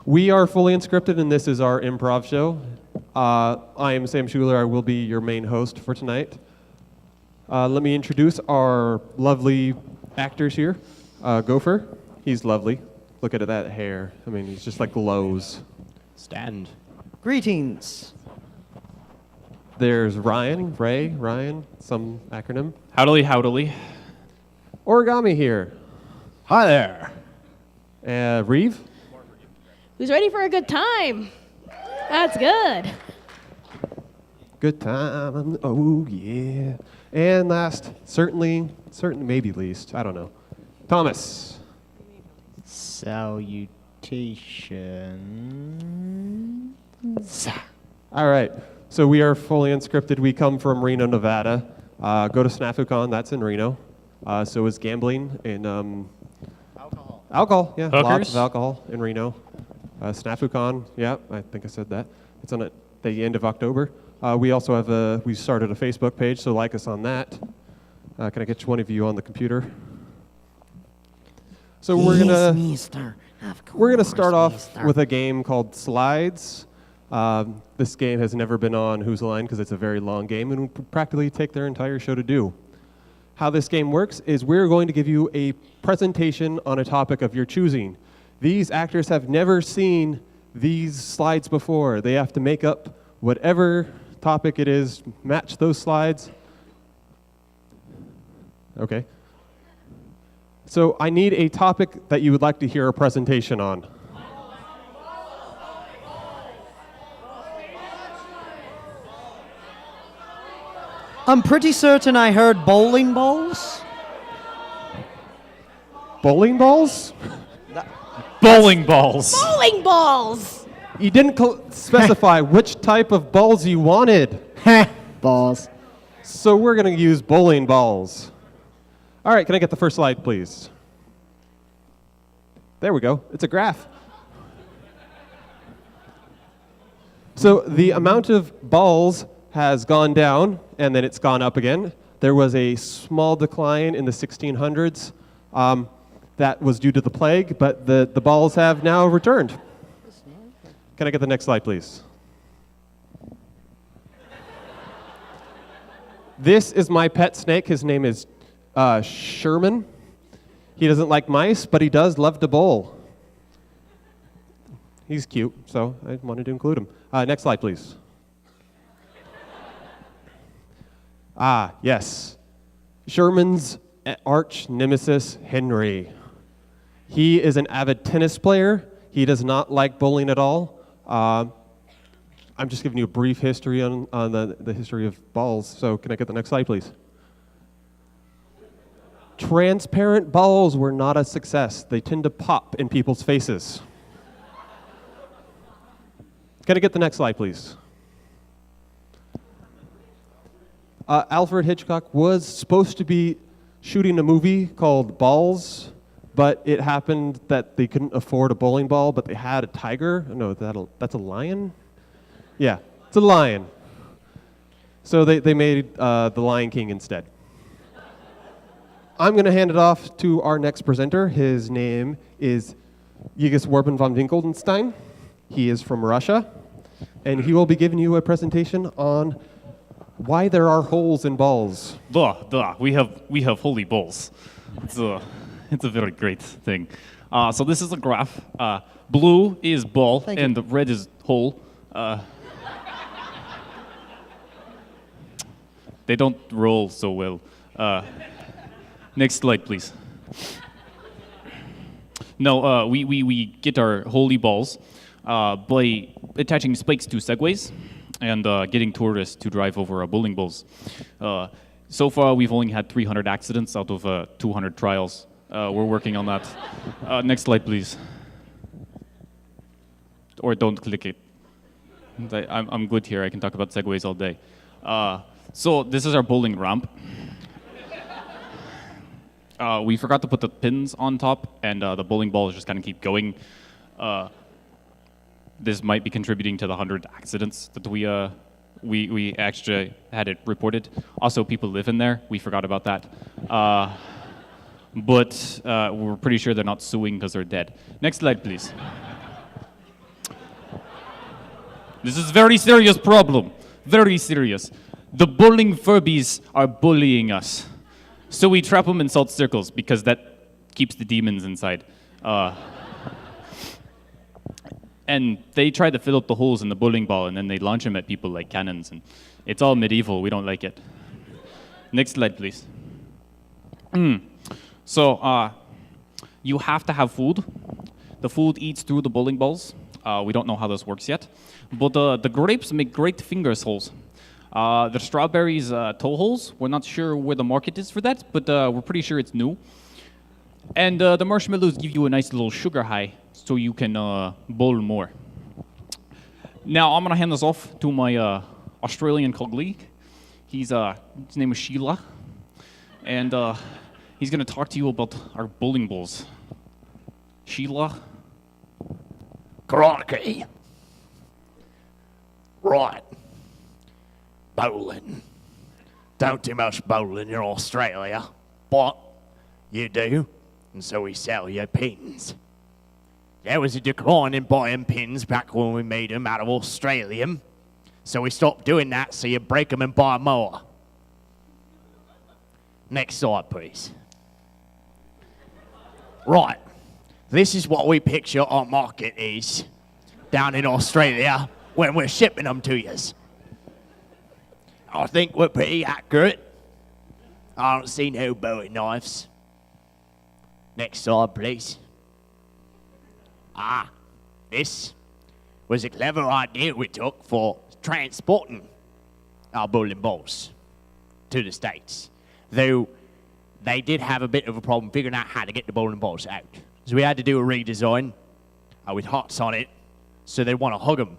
We are fully unscripted, and this is our improv show. I am Sam Schuler. I will be your main host for tonight. Let me introduce our lovely actors here. Gopher, he's lovely. Look at that hair. I mean, he's just like glows. Stand. Greetings. There's Ryan, some acronym. Howdily. Origami here. Hi there. Reeve. Who's ready for a good time? That's good. Good time. Oh, yeah. And last, certainly, maybe least, I don't know. Thomas. Salutations. All right. So we are fully unscripted. We come from Reno, Nevada. Go to SnafuCon. That's in Reno. So is gambling and alcohol. Yeah, Hookers? lots of alcohol in Reno. SnafuCon. Yeah, I think I said that. It's on at the end of October. We also have we started a Facebook page, so like us on that. Can I get one of you on the computer? So we're gonna start off with a game called Slides. This game has never been on Who's the Line because it's a very long game and would practically take their entire show to do. How this game works is we're going to give you a presentation on a topic of your choosing. These actors have never seen these slides before. They have to make up whatever topic it is, match those slides. Okay. So I need a topic that you would like to hear a presentation on. I'm pretty certain I heard bowling balls. Bowling balls? Bowling balls. Bowling balls! You didn't specify which type of balls you wanted. Balls. So we're going to use bowling balls. All right, can I get the first slide, please? There we go. It's a graph. So the amount of balls has gone down, and then it's gone up again. There was a small decline in the 1600s. That was due to the plague, but the balls have now returned. Can I get the next slide, please? This is my pet snake. His name is Sherman. He doesn't like mice, but he does love to bowl. He's cute, so I wanted to include him. Next slide, please. Yes. Sherman's arch nemesis, Henry. He is an avid tennis player. He does not like bowling at all. I'm just giving you a brief history on the history of balls. So can I get the next slide, please? Transparent balls were not a success. They tend to pop in people's faces. Can I get the next slide, please? Alfred Hitchcock was supposed to be shooting a movie called Balls, but it happened that they couldn't afford a bowling ball, but they had a tiger. No, that's a lion? Yeah, it's a lion. So they made The Lion King instead. I'm going to hand it off to our next presenter. His name is Yigis Warben von Winkelstein. He is from Russia, and he will be giving you a presentation on why there are holes in balls. We have holy balls. It's a very great thing. So this is a graph. Blue is ball, and the red is hole. They don't roll so well. Next slide, please. No, we get our holy balls by attaching spikes to segways and getting tourists to drive over our bowling balls. So far, we've only had 300 accidents out of 200 trials. We're working on that. Next slide, please. Or don't click it. I'm good here. I can talk about segways all day. So this is our bowling ramp. We forgot to put the pins on top, and the bowling balls just kind of keep going. This might be contributing to the 100 accidents that we actually had it reported. Also, people live in there. We forgot about that. But we're pretty sure they're not suing because they're dead. Next slide, please. This is very serious problem. Very serious. The bowling Furbies are bullying us. So we trap them in salt circles because that keeps the demons inside. And they try to fill up the holes in the bowling ball and then they launch them at people like cannons. And it's all medieval. We don't like it. Next slide, please. So you have to have food. The food eats through the bowling balls. We don't know how this works yet. But the grapes make great finger holes. The strawberries, toe holes, we're not sure where the market is for that, but we're pretty sure it's new. And the marshmallows give you a nice little sugar high so you can bowl more. Now I'm going to hand this off to my Australian colleague. His name is Sheila. And he's going to talk to you about our bowling balls. Sheila? Crikey. Right. Bowling. Don't do much bowling in Australia, but you do, and so we sell you pins. There was a decline in buying pins back when we made them out of Australian, so we stopped doing that so you break them and buy more. Next slide, please. Right. This is what we picture our market is down in Australia when we're shipping them to you. I think we're pretty accurate. I don't see no Bowie knives. Next slide, please. This was a clever idea we took for transporting our bowling balls to the States. Though they did have a bit of a problem figuring out how to get the bowling balls out. So we had to do a redesign with hearts on it, so they want to hug them.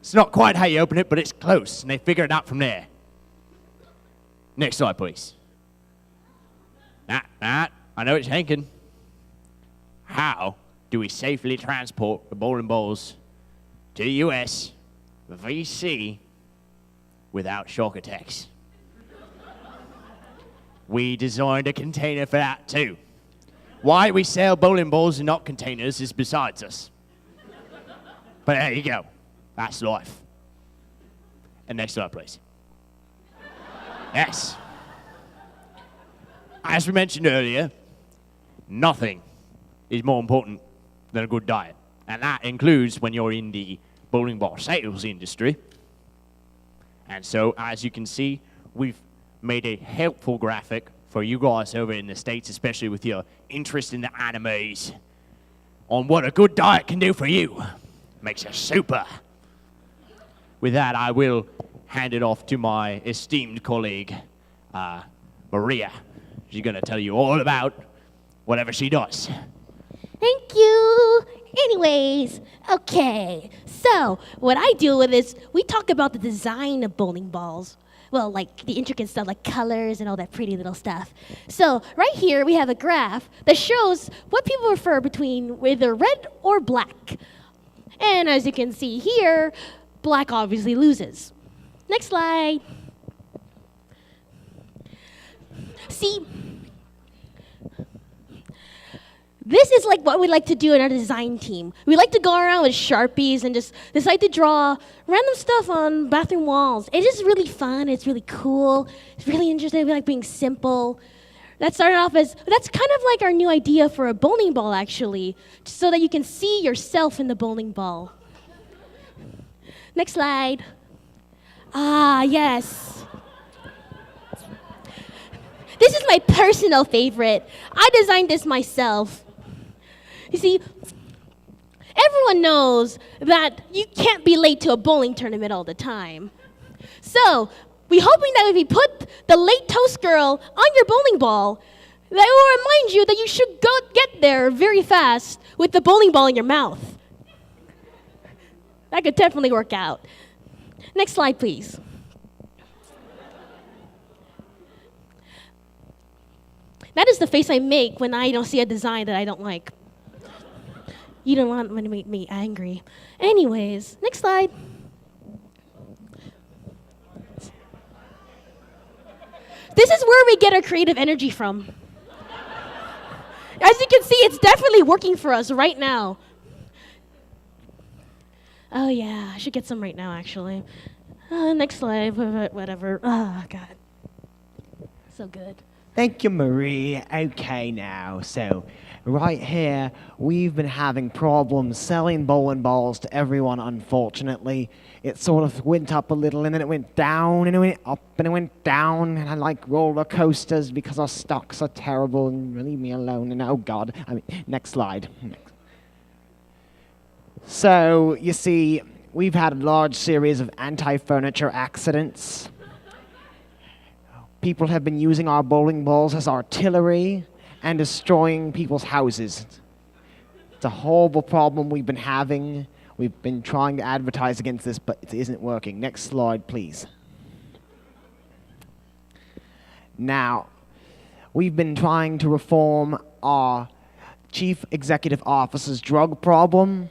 It's not quite how you open it, but it's close, and they figure it out from there. Next slide, please. I know it's thinking. How do we safely transport the bowling balls to the US, VC, without shock attacks? We designed a container for that too. Why we sell bowling balls and not containers is besides us. But there you go. That's life. And next slide, please. Yes. As we mentioned earlier, nothing is more important than a good diet. And that includes when you're in the bowling ball sales industry. And so, as you can see, we've made a helpful graphic for you guys over in the States, especially with your interest in the animes, on what a good diet can do for you. Makes you super. With that, I will hand it off to my esteemed colleague, Maria. She's going to tell you all about whatever she does. Thank you. Anyways, okay. So, what I deal with is we talk about the design of bowling balls. Well, like the intricate stuff, like colors and all that pretty little stuff. So, right here we have a graph that shows what people prefer between either red or black. And as you can see here, black obviously loses. Next slide. See, this is like what we like to do in our design team. We like to go around with Sharpies and just decide to draw random stuff on bathroom walls. It's just really fun. It's really cool. It's really interesting. We like being simple. That started off as, that's kind of like our new idea for a bowling ball, actually, so that you can see yourself in the bowling ball. Next slide. Yes. This is my personal favorite. I designed this myself. You see, everyone knows that you can't be late to a bowling tournament all the time. So, we're hoping that if we put the late toast girl on your bowling ball, that will remind you that you should go get there very fast with the bowling ball in your mouth. That could definitely work out. Next slide, please. That is the face I make when I don't see a design that I don't like. You don't want to make me angry. Anyways, next slide. This is where we get our creative energy from. As you can see, it's definitely working for us right now. Oh yeah, I should get some right now, actually. Next slide, whatever. Oh, God. So good. Thank you, Marie. Okay, now, so right here, we've been having problems selling bowling balls to everyone, unfortunately. It sort of went up a little, and then it went down, and it went up, and it went down, and I like roller coasters because our stocks are terrible, and leave me alone, and oh God. Next slide. So, you see, we've had a large series of anti-furniture accidents. People have been using our bowling balls as artillery and destroying people's houses. It's a horrible problem we've been having. We've been trying to advertise against this, but it isn't working. Next slide, please. Now, we've been trying to reform our chief executive officer's drug problem.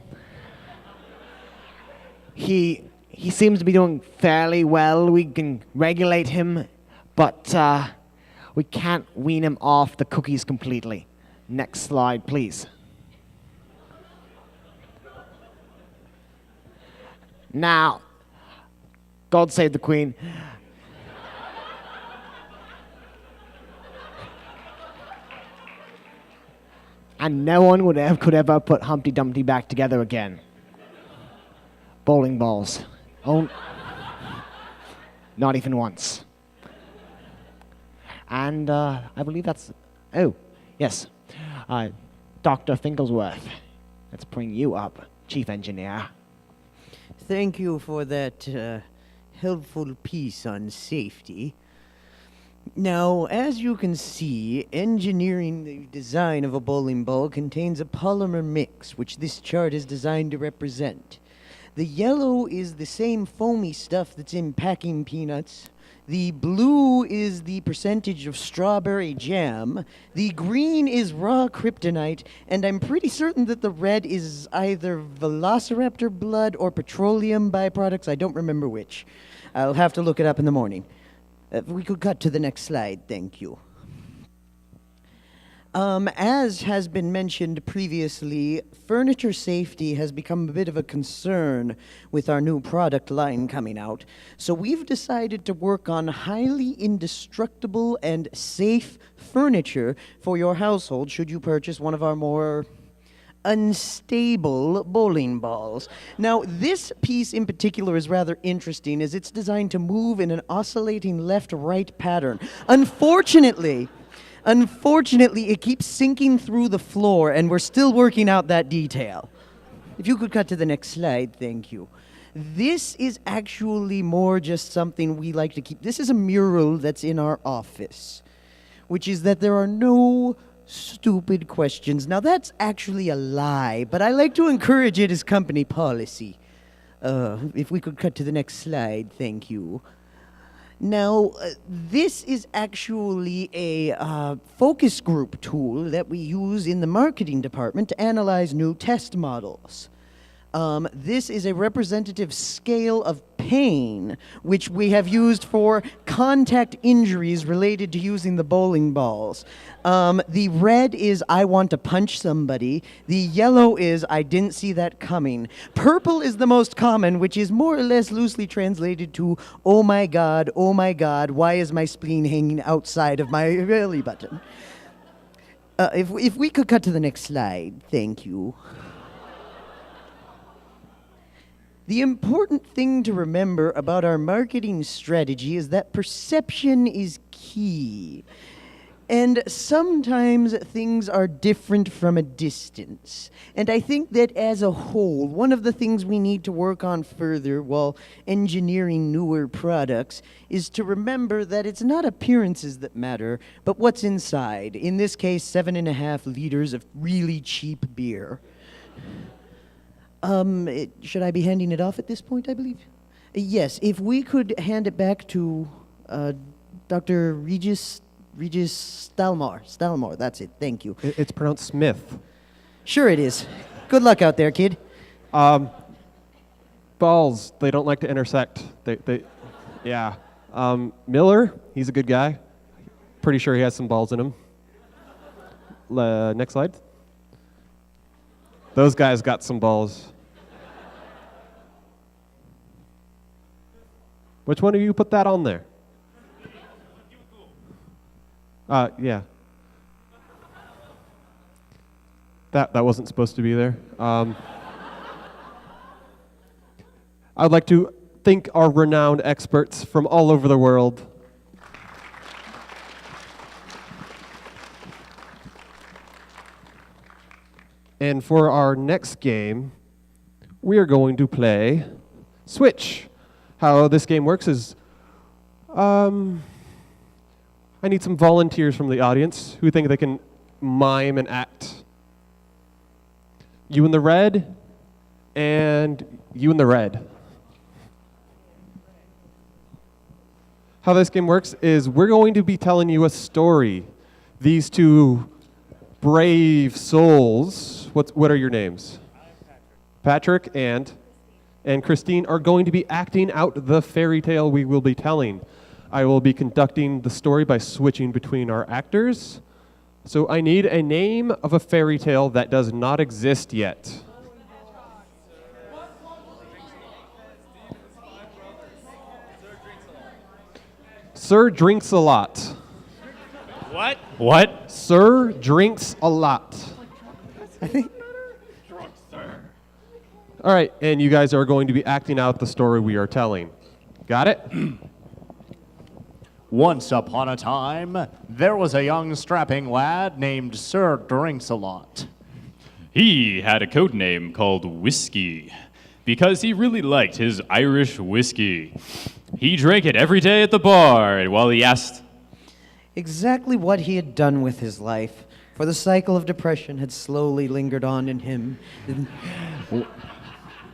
He seems to be doing fairly well. We can regulate him, but we can't wean him off the cookies completely. Next slide, please. Now, God save the Queen. And no one could ever put Humpty Dumpty back together again. Bowling balls. Oh, not even once. And I believe that's... Oh, yes. Dr. Finkelworth. Let's bring you up, Chief Engineer. Thank you for that helpful piece on safety. Now, as you can see, engineering the design of a bowling ball contains a polymer mix, which this chart is designed to represent. The yellow is the same foamy stuff that's in packing peanuts. The blue is the percentage of strawberry jam. The green is raw kryptonite. And I'm pretty certain that the red is either velociraptor blood or petroleum byproducts. I don't remember which. I'll have to look it up in the morning. If we could cut to the next slide, thank you. As has been mentioned previously, furniture safety has become a bit of a concern with our new product line coming out. So we've decided to work on highly indestructible and safe furniture for your household should you purchase one of our more unstable bowling balls. Now, this piece in particular is rather interesting as it's designed to move in an oscillating left-right pattern. Unfortunately, it keeps sinking through the floor, and we're still working out that detail. If you could cut to the next slide, thank you. This is actually more just something we like to keep. This is a mural that's in our office, which is that there are no stupid questions. Now, that's actually a lie, but I like to encourage it as company policy. If we could cut to the next slide, thank you. Now, this is actually a focus group tool that we use in the marketing department to analyze new test models. This is a representative scale of pain, which we have used for contact injuries related to using the bowling balls. The red is I want to punch somebody. The yellow is I didn't see that coming. Purple is the most common, which is more or less loosely translated to oh my God, why is my spleen hanging outside of my belly button? If we could cut to the next slide, thank you. The important thing to remember about our marketing strategy is that perception is key. And sometimes things are different from a distance. And I think that as a whole, one of the things we need to work on further while engineering newer products is to remember that it's not appearances that matter, but what's inside. In this case, 7.5 liters of really cheap beer. Should I be handing it off at this point, I believe? Yes, if we could hand it back to Dr. Regis Stalmar, that's it, thank you. It's pronounced Smith. Sure it is. Good luck out there, kid. Balls, they don't like to intersect. Yeah. Miller, he's a good guy. Pretty sure he has some balls in him. Next slide. Those guys got some balls. Which one of you put that on there? Yeah. That wasn't supposed to be there. I'd like to thank our renowned experts from all over the world. And for our next game, we are going to play Switch. How this game works is, I need some volunteers from the audience who think they can mime and act. You in the red, and you in the red. How this game works is we're going to be telling you a story. These two brave souls, what are your names? Patrick and Christine are going to be acting out the fairy tale we will be telling. I will be conducting the story by switching between our actors. So I need a name of a fairy tale that does not exist yet. Sir drinks a lot. What? What? Sir drinks a lot. All right, and you guys are going to be acting out the story we are telling. Got it? Once upon a time, there was a young strapping lad named Sir Drinks-a-Lot. He had a code name called Whiskey because he really liked his Irish whiskey. He drank it every day at the bar, and while he asked Exactly what he had done with his life, for the cycle of depression had slowly lingered on in him.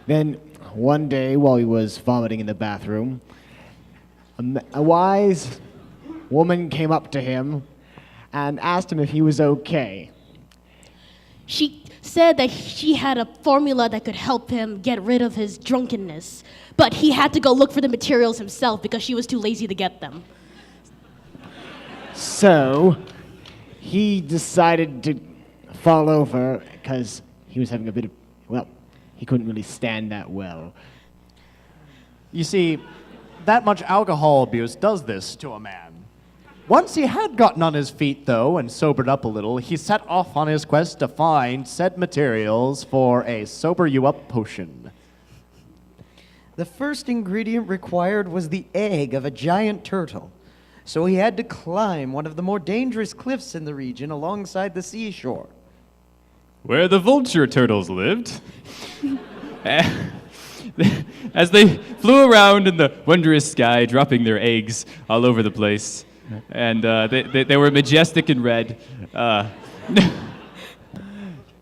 Then, one day, while he was vomiting in the bathroom, a wise woman came up to him and asked him if he was okay. She said that she had a formula that could help him get rid of his drunkenness, but he had to go look for the materials himself because she was too lazy to get them. So, he decided to fall over because he was having a bit of, well, he couldn't really stand that well. You see, that much alcohol abuse does this to a man. Once he had gotten on his feet, though, and sobered up a little, he set off on his quest to find said materials for a sober-you-up potion. The first ingredient required was the egg of a giant turtle. So he had to climb one of the more dangerous cliffs in the region alongside the seashore. where the vulture turtles lived. As they flew around in the wondrous sky, dropping their eggs all over the place. And they were majestic and red.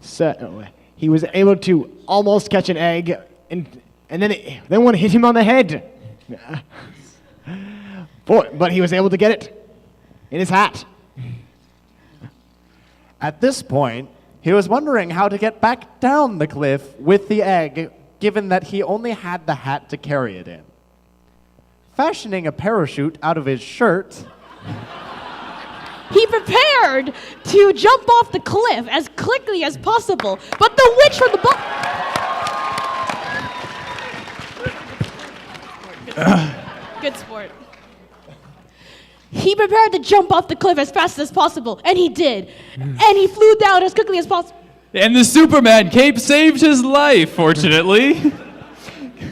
So he was able to almost catch an egg, and then one hit him on the head. But he was able to get it in his hat. At this point, he was wondering how to get back down the cliff with the egg, given that he only had the hat to carry it in. Fashioning a parachute out of his shirt, he prepared to jump off the cliff as quickly as possible, but the witch from the Good sport. He prepared to jump off the cliff as fast as possible, and he did. And he flew down as quickly as possible. And the Superman cape saved his life, fortunately.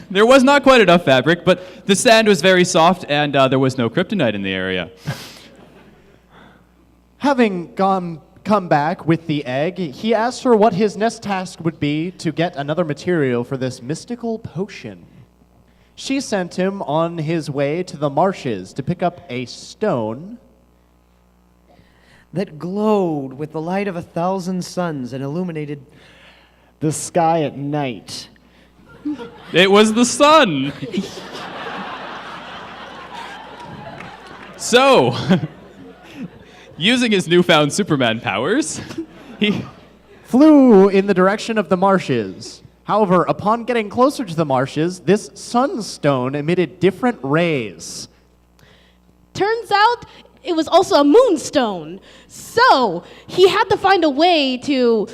There was not quite enough fabric, but the sand was very soft, and there was no kryptonite in the area. having come back with the egg, he asked her what his next task would be to get another material for this mystical potion. She sent him on his way to the marshes to pick up a stone that glowed with the light of 1,000 suns and illuminated the sky at night. It was the sun. So, using his newfound Superman powers, he flew in the direction of the marshes. However, upon getting closer to the marshes, this sunstone emitted different rays. Turns out it was also a moonstone. So he had to find a way to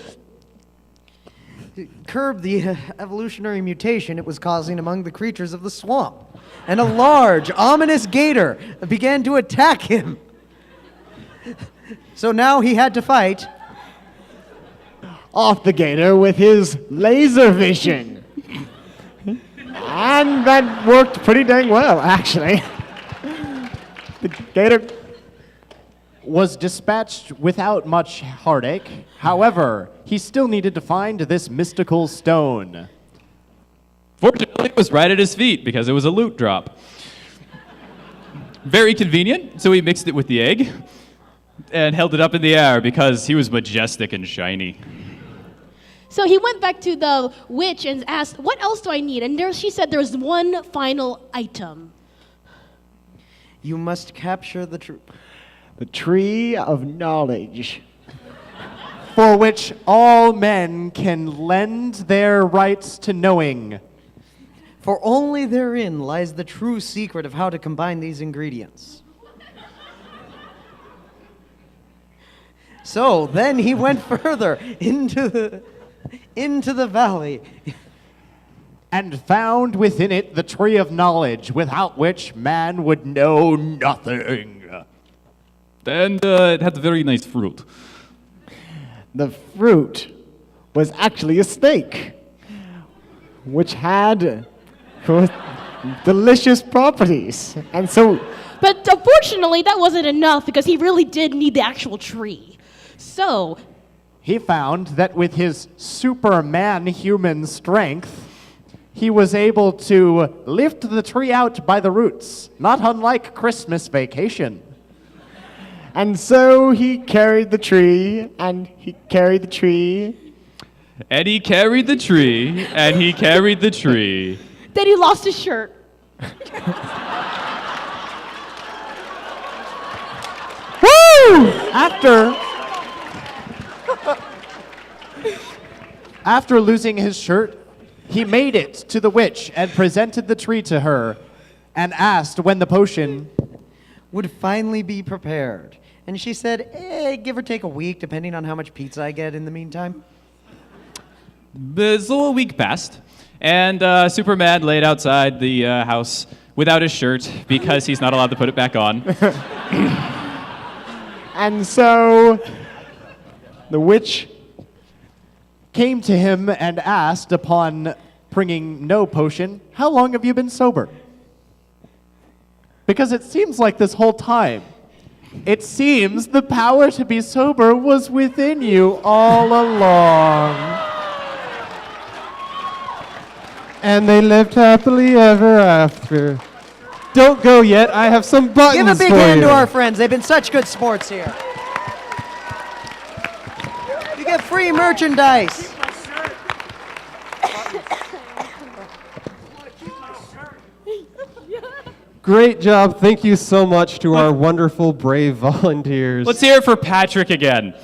curb the evolutionary mutation it was causing among the creatures of the swamp. And a large, ominous gator began to attack him. So now he had to fight off the gator with his laser vision. And that worked pretty dang well, actually. The gator was dispatched without much heartache. However, he still needed to find this mystical stone. Fortunately, it was right at his feet because it was a loot drop. Very convenient, so he mixed it with the egg and held it up in the air because he was majestic and shiny. So he went back to the witch and asked, what else do I need? And she said there's one final item. You must capture the tree of knowledge. For which all men can lend their rights to knowing. For only therein lies the true secret of how to combine these ingredients. So then he went further into the valley. And found within it the tree of knowledge, without which man would know nothing. And it had very nice fruit. The fruit was actually a snake, which had delicious properties. And so... But unfortunately, that wasn't enough because he really did need the actual tree. So... he found that with his Superman human strength, he was able to lift the tree out by the roots, not unlike Christmas Vacation. And so he carried the tree, and he carried the tree. And he carried the tree, and he carried the tree. Then he lost his shirt. Woo! After losing his shirt, he made it to the witch and presented the tree to her and asked when the potion would finally be prepared. And she said, give or take a week, depending on how much pizza I get in the meantime. So a week passed, and Superman laid outside the house without his shirt because he's not allowed to put it back on. And so the witch came to him and asked, upon bringing no potion, how long have you been sober? Because it seems like this whole time, it seems the power to be sober was within you all along. And they lived happily ever after. Don't go yet. I have some buttons Give a big for hand you. to our friends. They've been such good sports here. You get free merchandise. Great job. Thank you so much to our wonderful, brave volunteers. Let's hear it for Patrick again.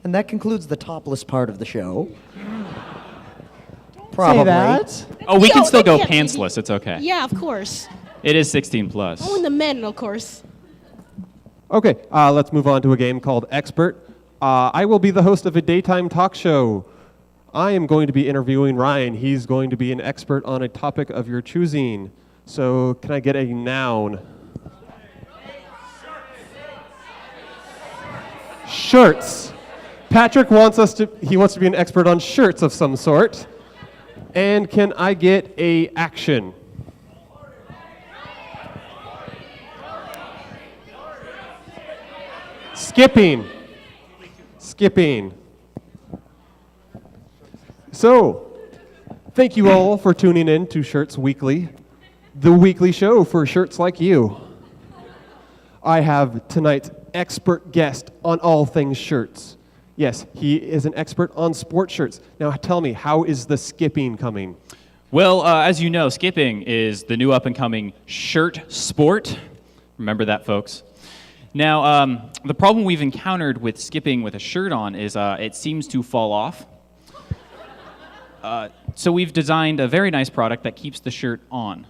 And that concludes the topless part of the show. Probably. say that. Oh, we Yo, can still they go can't be- pantsless. It's okay. Yeah, of course. It is 16 plus. Only the men, of course. Okay, let's move on to a game called Expert. I will be the host of a daytime talk show. I am going to be interviewing Ryan. He's going to be an expert on a topic of your choosing. So, can I get a noun? Shirts. Patrick wants he wants to be an expert on shirts of some sort. And can I get a action? Skipping. So, thank you all for tuning in to Shirts Weekly, the weekly show for shirts like you. I have tonight's expert guest on all things shirts. Yes, he is an expert on sports shirts. Now tell me, how is the skipping coming? Well, as you know, skipping is the new up-and-coming shirt sport. Remember that, folks. Now, the problem we've encountered with skipping with a shirt on is it seems to fall off. So we've designed a very nice product that keeps the shirt on.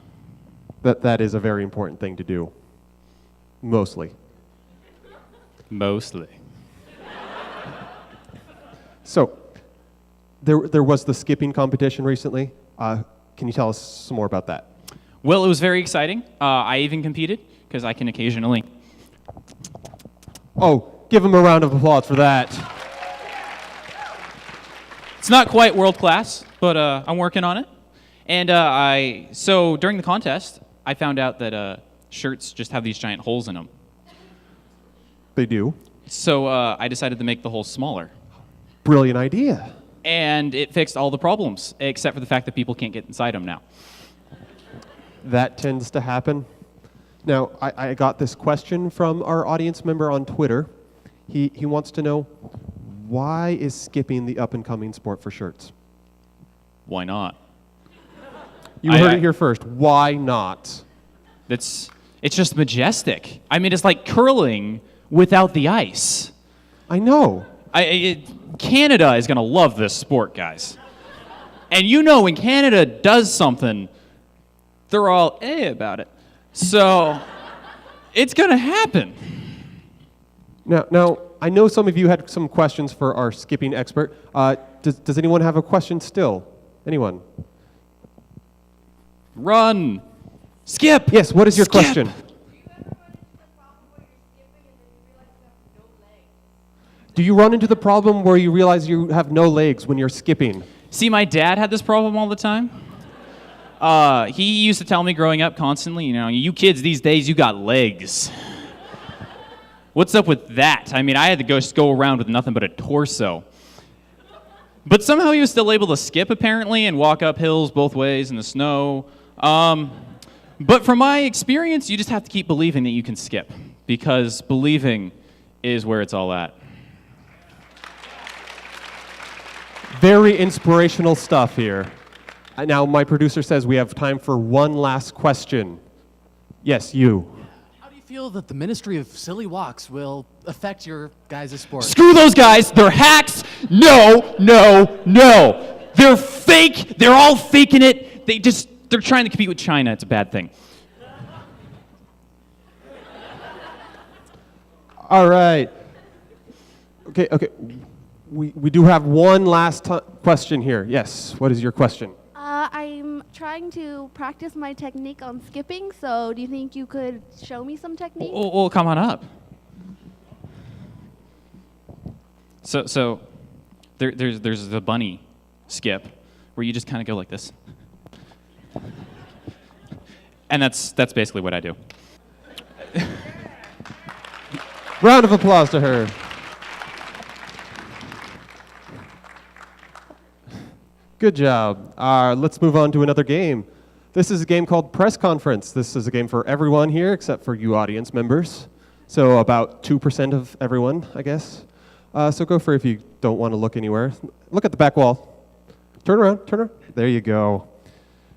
That is a very important thing to do. Mostly. Mostly. So, there was the skipping competition recently. Can you tell us some more about that? Well, it was very exciting. I even competed, because I can occasionally. Oh, give him a round of applause for that. It's not quite world class, but I'm working on it. And so during the contest, I found out that shirts just have these giant holes in them. They do. So I decided to make the holes smaller. Brilliant idea. And it fixed all the problems, except for the fact that people can't get inside them now. That tends to happen. Now, I got this question from our audience member on Twitter. He wants to know, why is skipping the up-and-coming sport for shirts? Why not? You heard it here first. Why not? It's just majestic. I mean, it's like curling without the ice. I know. Canada is going to love this sport, guys. And you know when Canada does something, they're all about it. So it's going to happen. Now, I know some of you had some questions for our skipping expert. Does anyone have a question still? Anyone? Run. Skip. Yes, what is your Skip. question? Do you run into the problem where you realize you have no legs when you're skipping? See, my dad had this problem all the time. He used to tell me growing up constantly, you kids these days, you got legs. What's up with that? I mean, I had to just go around with nothing but a torso. But somehow he was still able to skip, apparently, and walk up hills both ways in the snow. But from my experience, you just have to keep believing that you can skip, because believing is where it's all at. Very inspirational stuff here. Now, my producer says we have time for one last question. Yes, you. How do you feel that the Ministry of Silly Walks will affect your guys' sport? Screw those guys. They're hacks. No. They're fake. They're all faking it. They're trying to compete with China. It's a bad thing. All right. Okay. We do have one last question here. Yes, what is your question? I'm trying to practice my technique on skipping, so do you think you could show me some technique? Oh, come on up. So there's the bunny skip, where you just kind of go like this. And that's basically what I do. Round of applause to her. Good job. Let's move on to another game. This is a game called Press Conference. This is a game for everyone here except for you audience members. So about 2% of everyone, I guess. So go for it if you don't want to look anywhere. Look at the back wall. Turn around. There you go.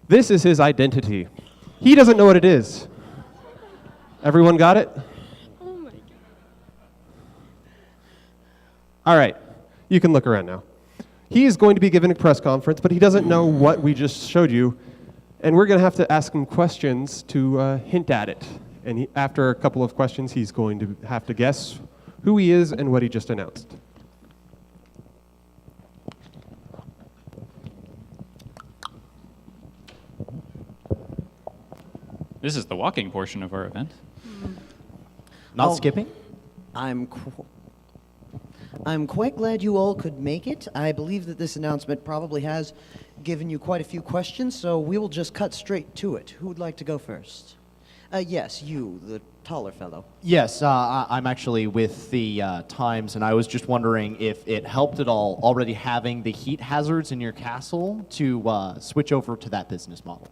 This is his identity. He doesn't know what it is. Everyone got it? Oh my God. All right. You can look around now. He is going to be giving a press conference, but he doesn't know what we just showed you. And we're going to have to ask him questions to hint at it. And after a couple of questions, he's going to have to guess who he is and what he just announced. This is the walking portion of our event. Not skipping? I'm quite glad you all could make it. I believe that this announcement probably has given you quite a few questions, so we will just cut straight to it. Who would like to go first? Yes, you, the taller fellow. Yes, I'm actually with the Times, and I was just wondering if it helped at all already having the heat hazards in your castle to switch over to that business model.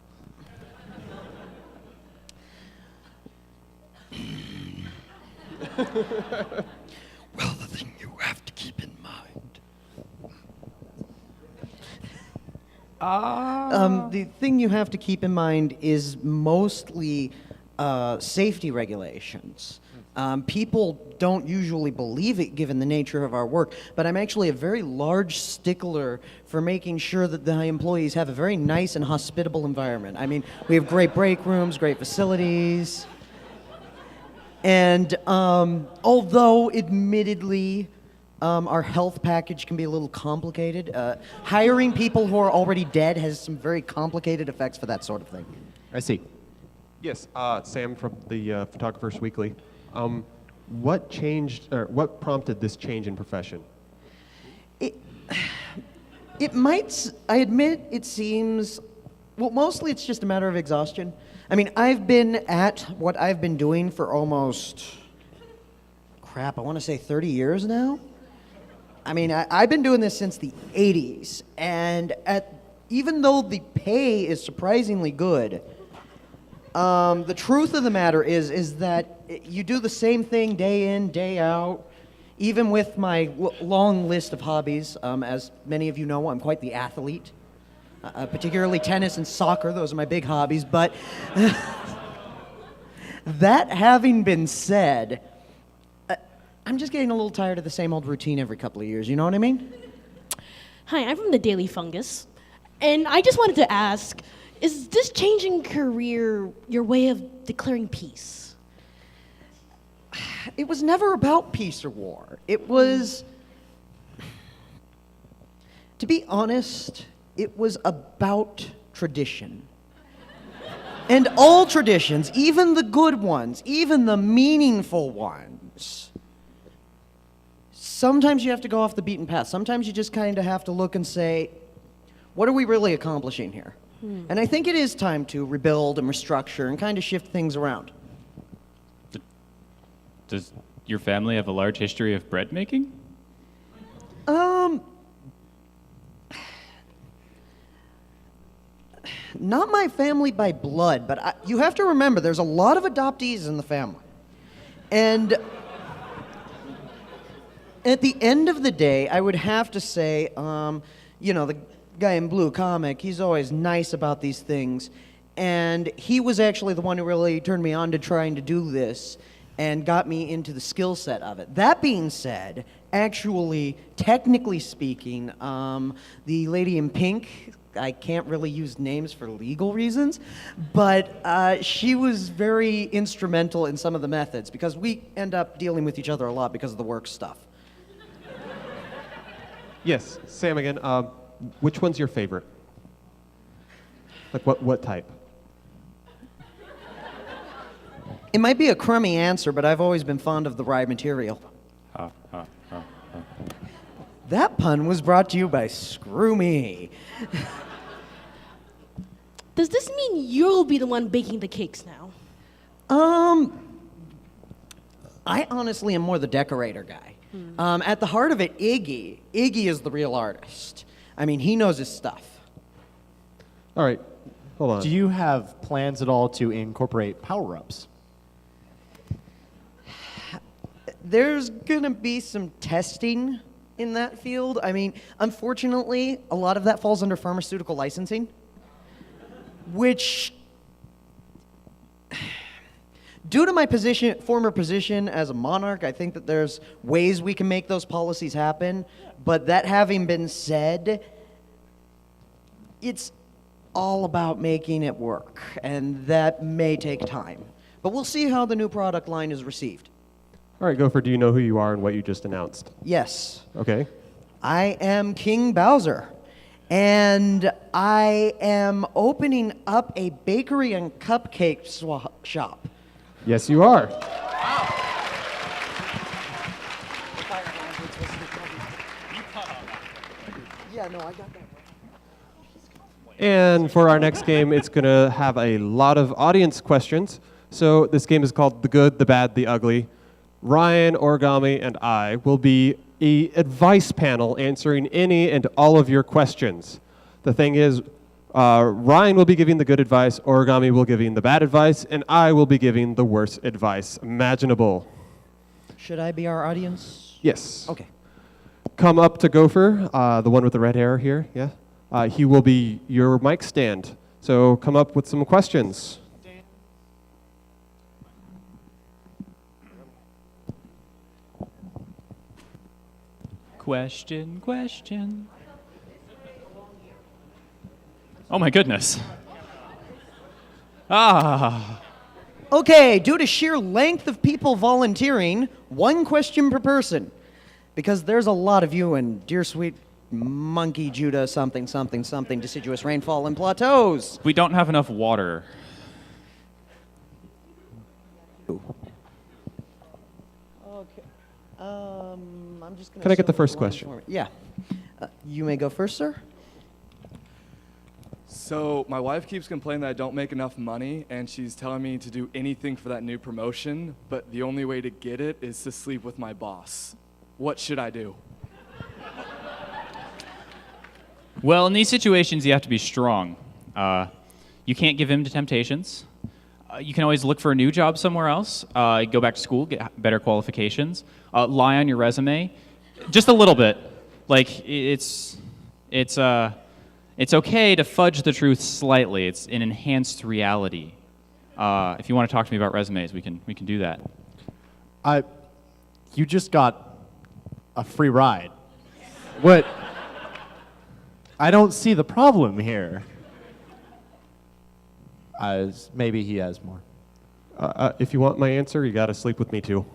Well, the thing you have to keep in mind. The thing you have to keep in mind is mostly safety regulations. People don't usually believe it given the nature of our work, but I'm actually a very large stickler for making sure that the employees have a very nice and hospitable environment. I mean, we have great break rooms, great facilities, and although admittedly our health package can be a little complicated, hiring people who are already dead has some very complicated effects for that sort of thing. I see. Yes, Sam from the Photographers Weekly. What changed, or what prompted this change in profession? It might, I admit, it seems, well, mostly it's just a matter of exhaustion. I mean, I've been at what I've been doing for almost, I want to say 30 years now. I mean, I've been doing this since the 80s, and even though the pay is surprisingly good, the truth of the matter is that you do the same thing day in, day out. Even with my long list of hobbies, as many of you know, I'm quite the athlete, particularly tennis and soccer. Those are my big hobbies. But that having been said, I'm just getting a little tired of the same old routine every couple of years. You know what I mean? Hi, I'm from the Daily Fungus, and I just wanted to ask, is this changing career your way of declaring peace? It was never about peace or war. It was, to be honest, it was about tradition. And all traditions, even the good ones, even the meaningful ones, sometimes you have to go off the beaten path. Sometimes you just kind of have to look and say, what are we really accomplishing here? And I think it is time to rebuild and restructure and kind of shift things around. Does your family have a large history of bread making? Not my family by blood, but you have to remember there's a lot of adoptees in the family. And at the end of the day, I would have to say, the guy in blue comic, he's always nice about these things. And he was actually the one who really turned me on to trying to do this and got me into the skill set of it. That being said, actually, technically speaking, the lady in pink, I can't really use names for legal reasons, but she was very instrumental in some of the methods because we end up dealing with each other a lot because of the work stuff. Yes, Sam again. Which one's your favorite? Like what type? It might be a crummy answer, but I've always been fond of the rye material. That pun was brought to you by Screw Me. Does this mean you'll be the one baking the cakes now? I honestly am more the decorator guy. At the heart of it, Iggy is the real artist. I mean, he knows his stuff. All right, hold on. Do you have plans at all to incorporate power-ups? There's gonna be some testing in that field. I mean, unfortunately, a lot of that falls under pharmaceutical licensing, which, due to my former position as a monarch, I think that there's ways we can make those policies happen. But that having been said, it's all about making it work, and that may take time. But we'll see how the new product line is received. All right, Gopher, do you know who you are and what you just announced? Yes. Okay. I am King Bowser, and I am opening up a bakery and cupcake shop. Yes, you are. Yeah, no, I got that. And for our next game, it's going to have a lot of audience questions. So this game is called The Good, the Bad, the Ugly. Ryan, Origami, and I will be an advice panel answering any and all of your questions. The thing is, Ryan will be giving the good advice, Origami will be giving the bad advice, and I will be giving the worst advice imaginable. Should I be our audience? Yes. Okay. Come up to Gopher, the one with the red hair here, yeah? He will be your mic stand. So come up with some questions. Question. Oh my goodness. Okay, due to sheer length of people volunteering, 1 question per person. Because there's a lot of you and dear sweet monkey Judah something deciduous rainfall and plateaus. We don't have enough water. Okay. I'm just gonna. Can I get the assume first one question? for me. Yeah. You may go first, sir. So my wife keeps complaining that I don't make enough money, and she's telling me to do anything for that new promotion, but the only way to get it is to sleep with my boss. What should I do? Well, in these situations, you have to be strong. You can't give in to temptations. You can always look for a new job somewhere else. Go back to school, get better qualifications. Lie on your resume, just a little bit. Like it's okay to fudge the truth slightly. It's an enhanced reality. If you want to talk to me about resumes, we can do that. You just got a free ride. What? I don't see the problem here. Maybe he has more. If you want my answer, you got to sleep with me too.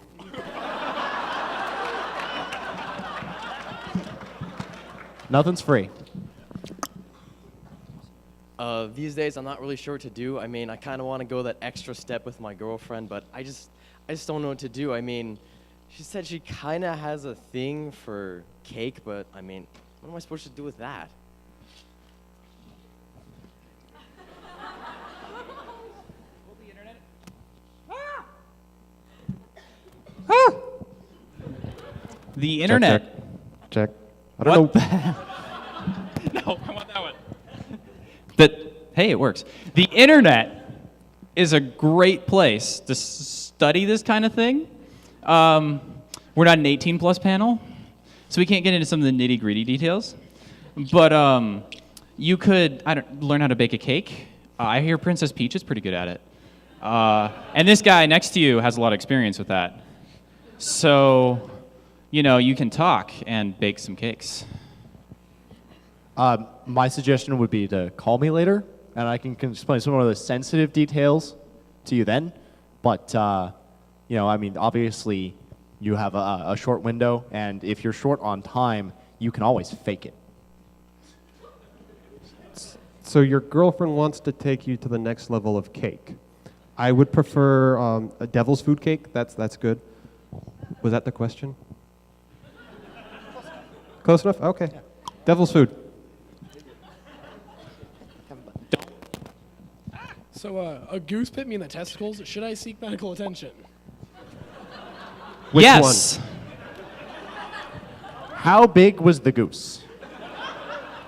Nothing's free. These days, I'm not really sure what to do. I mean, I kind of want to go that extra step with my girlfriend, but I just don't know what to do. I mean, she said she kind of has a thing for cake, but I mean, what am I supposed to do with that? The internet. Check. I don't know. No, I want that one. Hey, it works. The internet is a great place to study this kind of thing. We're not an 18-plus panel, so we can't get into some of the nitty-gritty details. But you could learn how to bake a cake. I hear Princess Peach is pretty good at it. And this guy next to you has a lot of experience with that. So, you can talk and bake some cakes. My suggestion would be to call me later, and I can explain some of the sensitive details to you then. But, obviously, you have a short window, and if you're short on time, you can always fake it. So your girlfriend wants to take you to the next level of cake. I would prefer a devil's food cake. That's good. Was that the question? Close enough? Okay. Yeah. Devil's food. So a goose bit me in the testicles. Should I seek medical attention? Which yes. one? How big was the goose?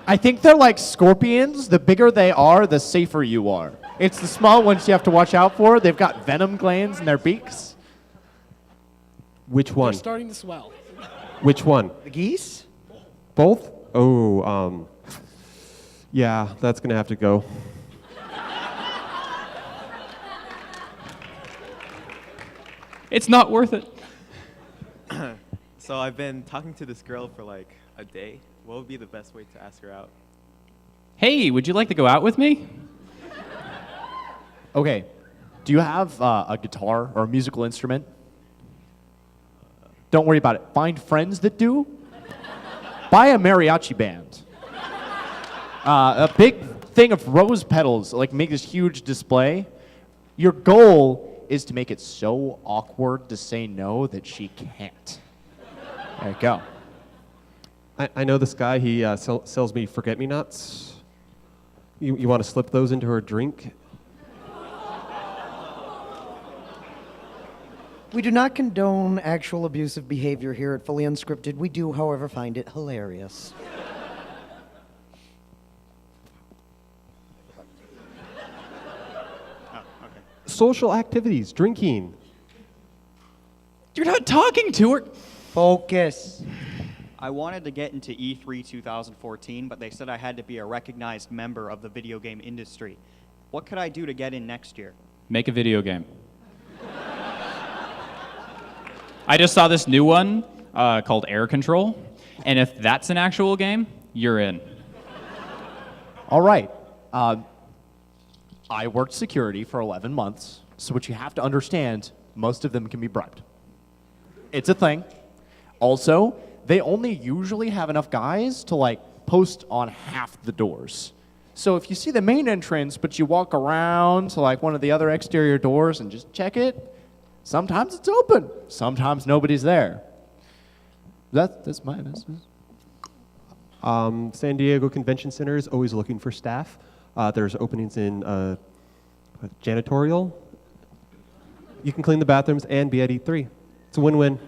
I think they're like scorpions. The bigger they are, the safer you are. It's the small ones you have to watch out for. They've got venom glands in their beaks. Which one? They're starting to swell. Which one? The geese? Both? Oh, yeah, that's gonna have to go. It's not worth it. So I've been talking to this girl for like a day. What would be the best way to ask her out? Hey, would you like to go out with me? Okay. Do you have a guitar or a musical instrument? Don't worry about it. Find friends that do. Buy a mariachi band. A big thing of rose petals, like make this huge display. Your goal is to make it so awkward to say no that she can't. There you go. I know this guy. He sells me forget-me-nots. You want to slip those into her drink? We do not condone actual abusive behavior here at Fully Unscripted. We do, however, find it hilarious. Social activities, drinking. You're not talking to her. Focus. I wanted to get into E3 2014, but they said I had to be a recognized member of the video game industry. What could I do to get in next year? Make a video game. I just saw this new one. called Air Control. And if that's an actual game, you're in. All right. I worked security for 11 months, so what you have to understand, most of them can be bribed. It's a thing. Also, they only usually have enough guys to like post on half the doors. So if you see the main entrance, but you walk around to like one of the other exterior doors and just check it, sometimes it's open. Sometimes nobody's there. That's my business. San Diego Convention Center is always looking for staff. There's openings in janitorial. You can clean the bathrooms and be at E3. It's a win-win.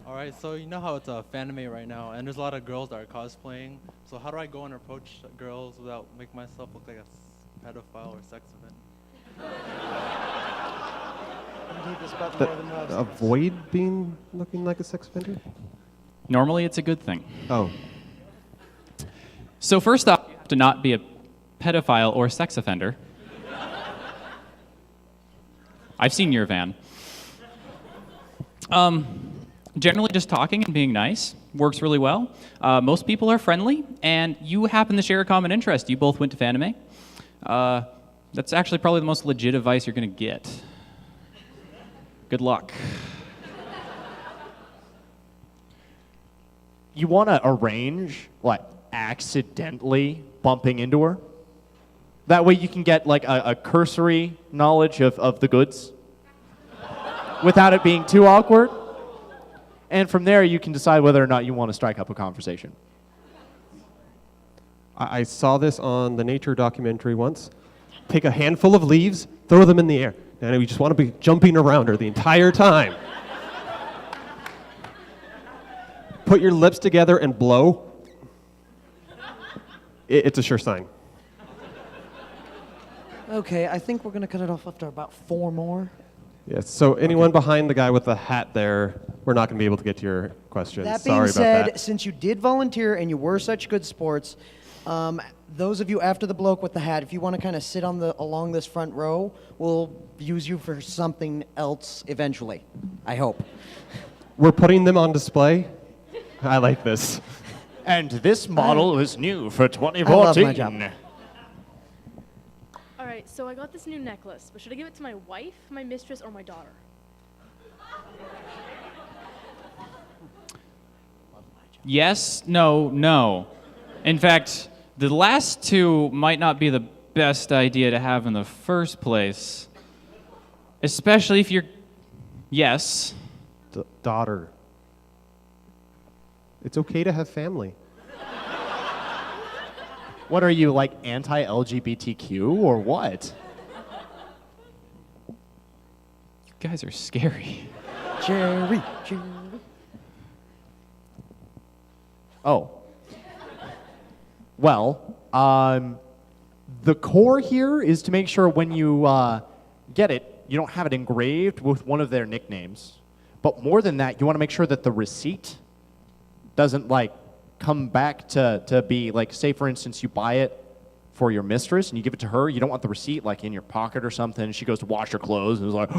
All right, so you know how it's a Fanime right now, and there's a lot of girls that are cosplaying. So how do I go and approach girls without making myself look like a pedophile or sex offender? Avoid looking like a sex offender? Normally, it's a good thing. Oh. So first off, you have to not be a pedophile or sex offender. I've seen your van. Generally, just talking and being nice works really well. Most people are friendly, and you happen to share a common interest. You both went to Fanime. That's actually probably the most legit advice you're going to get. Good luck. You want to arrange, like, accidentally bumping into her. That way you can get, like, a cursory knowledge of the goods without it being too awkward. And from there, you can decide whether or not you want to strike up a conversation. I saw this on the nature documentary once. Take a handful of leaves, throw them in the air. And we just want to be jumping around her the entire time. Put your lips together and blow. It's a sure sign. Okay, I think we're going to cut it off after about 4 more. Yes, so anyone behind the guy with the hat there, we're not going to be able to get to your question. That being Sorry said, about that. since you did volunteer and you were such good sports, those of you after the bloke with the hat, if you want to kind of sit along this front row, we'll use you for something else eventually. I hope. We're putting them on display. I like this. And this model is new for 2014. I love my job. All right, so I got this new necklace, but should I give it to my wife, my mistress, or my daughter? Yes, no, no. In fact, the last two might not be the best idea to have in the first place. Especially if you're... Yes. Daughter. It's okay to have family. What are you, like, anti-LGBTQ or what? You guys are scary. Jerry. Oh. Well, the core here is to make sure when you get it, you don't have it engraved with one of their nicknames. But more than that, you want to make sure that the receipt doesn't, like, come back to be, like, say, for instance, you buy it for your mistress and you give it to her. You don't want the receipt, like, in your pocket or something. She goes to wash her clothes and is like,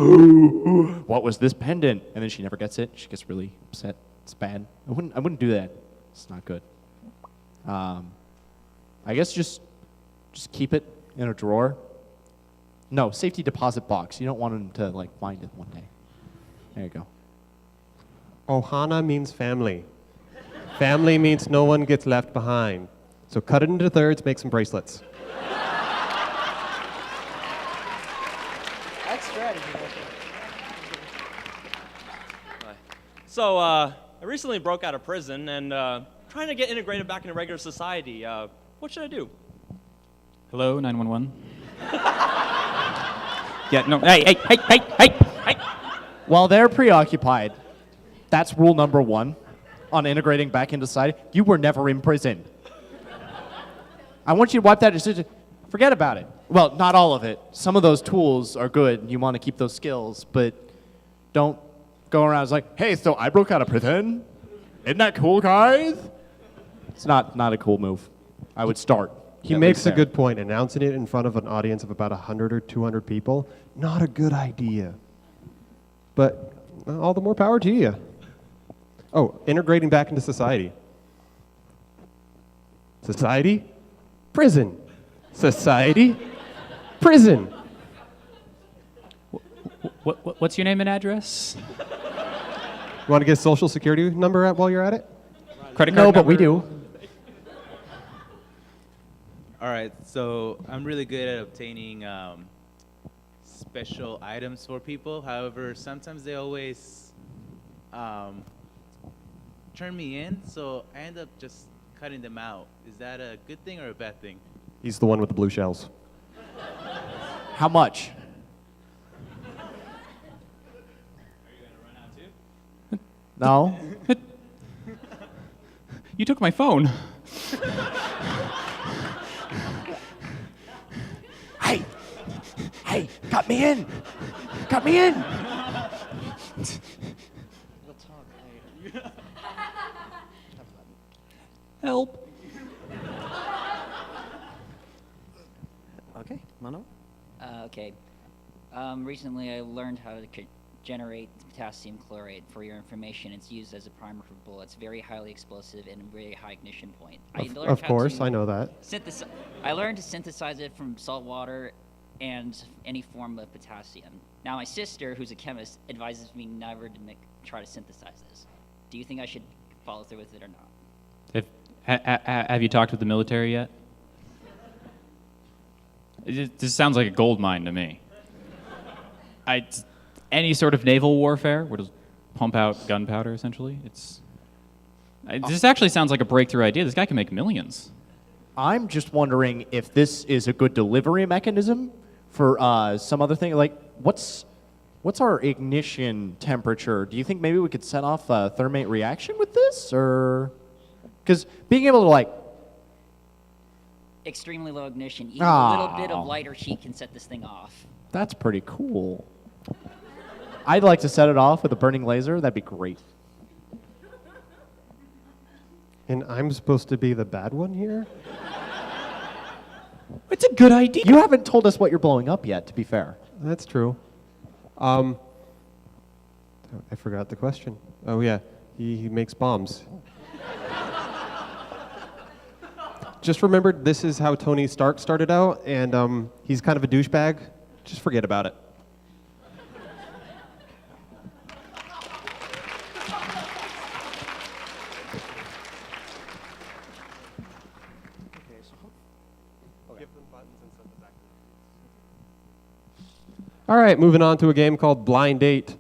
what was this pendant? And then she never gets it. She gets really upset. It's bad. I wouldn't do that. It's not good. I guess just keep it in a drawer. No, safety deposit box. You don't want them to, like, find it one day. There you go. Ohana means family. Family means no one gets left behind. So cut it into thirds, make some bracelets. That's strategy. So, I recently broke out of prison and trying to get integrated back into regular society. What should I do? Hello, 911? Yeah, no, hey. While they're preoccupied, that's rule number 1 on integrating back into society. You were never in prison. I want you to wipe that decision. Forget about it. Well, not all of it. Some of those tools are good. You want to keep those skills, but don't go around as like, hey, so I broke out of prison? Isn't that cool, guys? It's not a cool move. I would start. He At makes least a there. good point. Announcing it in front of an audience of about 100 or 200 people, not a good idea. But all the more power to you. Oh, integrating back into society. Society, prison. Society, prison. What's your name and address? You want to get a social security number while you're at it? Credit card No, but we number? do. All right, so I'm really good at obtaining special items for people. However, sometimes they always turn me in, so I end up just cutting them out. Is that a good thing or a bad thing? He's the one with the blue shells. How much? No. You took my phone. Hey, cut me in. Cut me in. Help. Okay, Mano? Okay. Recently, I learned how to generate potassium chloride. For your information, it's used as a primer for bullets. Very highly explosive and very high ignition point. Of course, I know that. I learned to synthesize it from salt water and any form of potassium. Now, my sister, who's a chemist, advises me never to try to synthesize this. Do you think I should follow through with it or not? Have you talked with the military yet? This sounds like a gold mine to me. Any sort of naval warfare, where to pump out gunpowder, essentially. This actually sounds like a breakthrough idea. This guy can make millions. I'm just wondering if this is a good delivery mechanism for some other thing. Like, what's our ignition temperature? Do you think maybe we could set off a thermate reaction with this, or because being able to like Extremely low ignition. Even a little bit of lighter heat can set this thing off. that's pretty cool. I'd like to set it off with a burning laser. That'd be great. And I'm supposed to be the bad one here? It's a good idea. You haven't told us what you're blowing up yet, to be fair. That's true. I forgot the question. Oh, yeah. He makes bombs. Just remember, this is how Tony Stark started out, and he's kind of a douchebag. Just forget about it. All right, moving on to a game called Blind Date.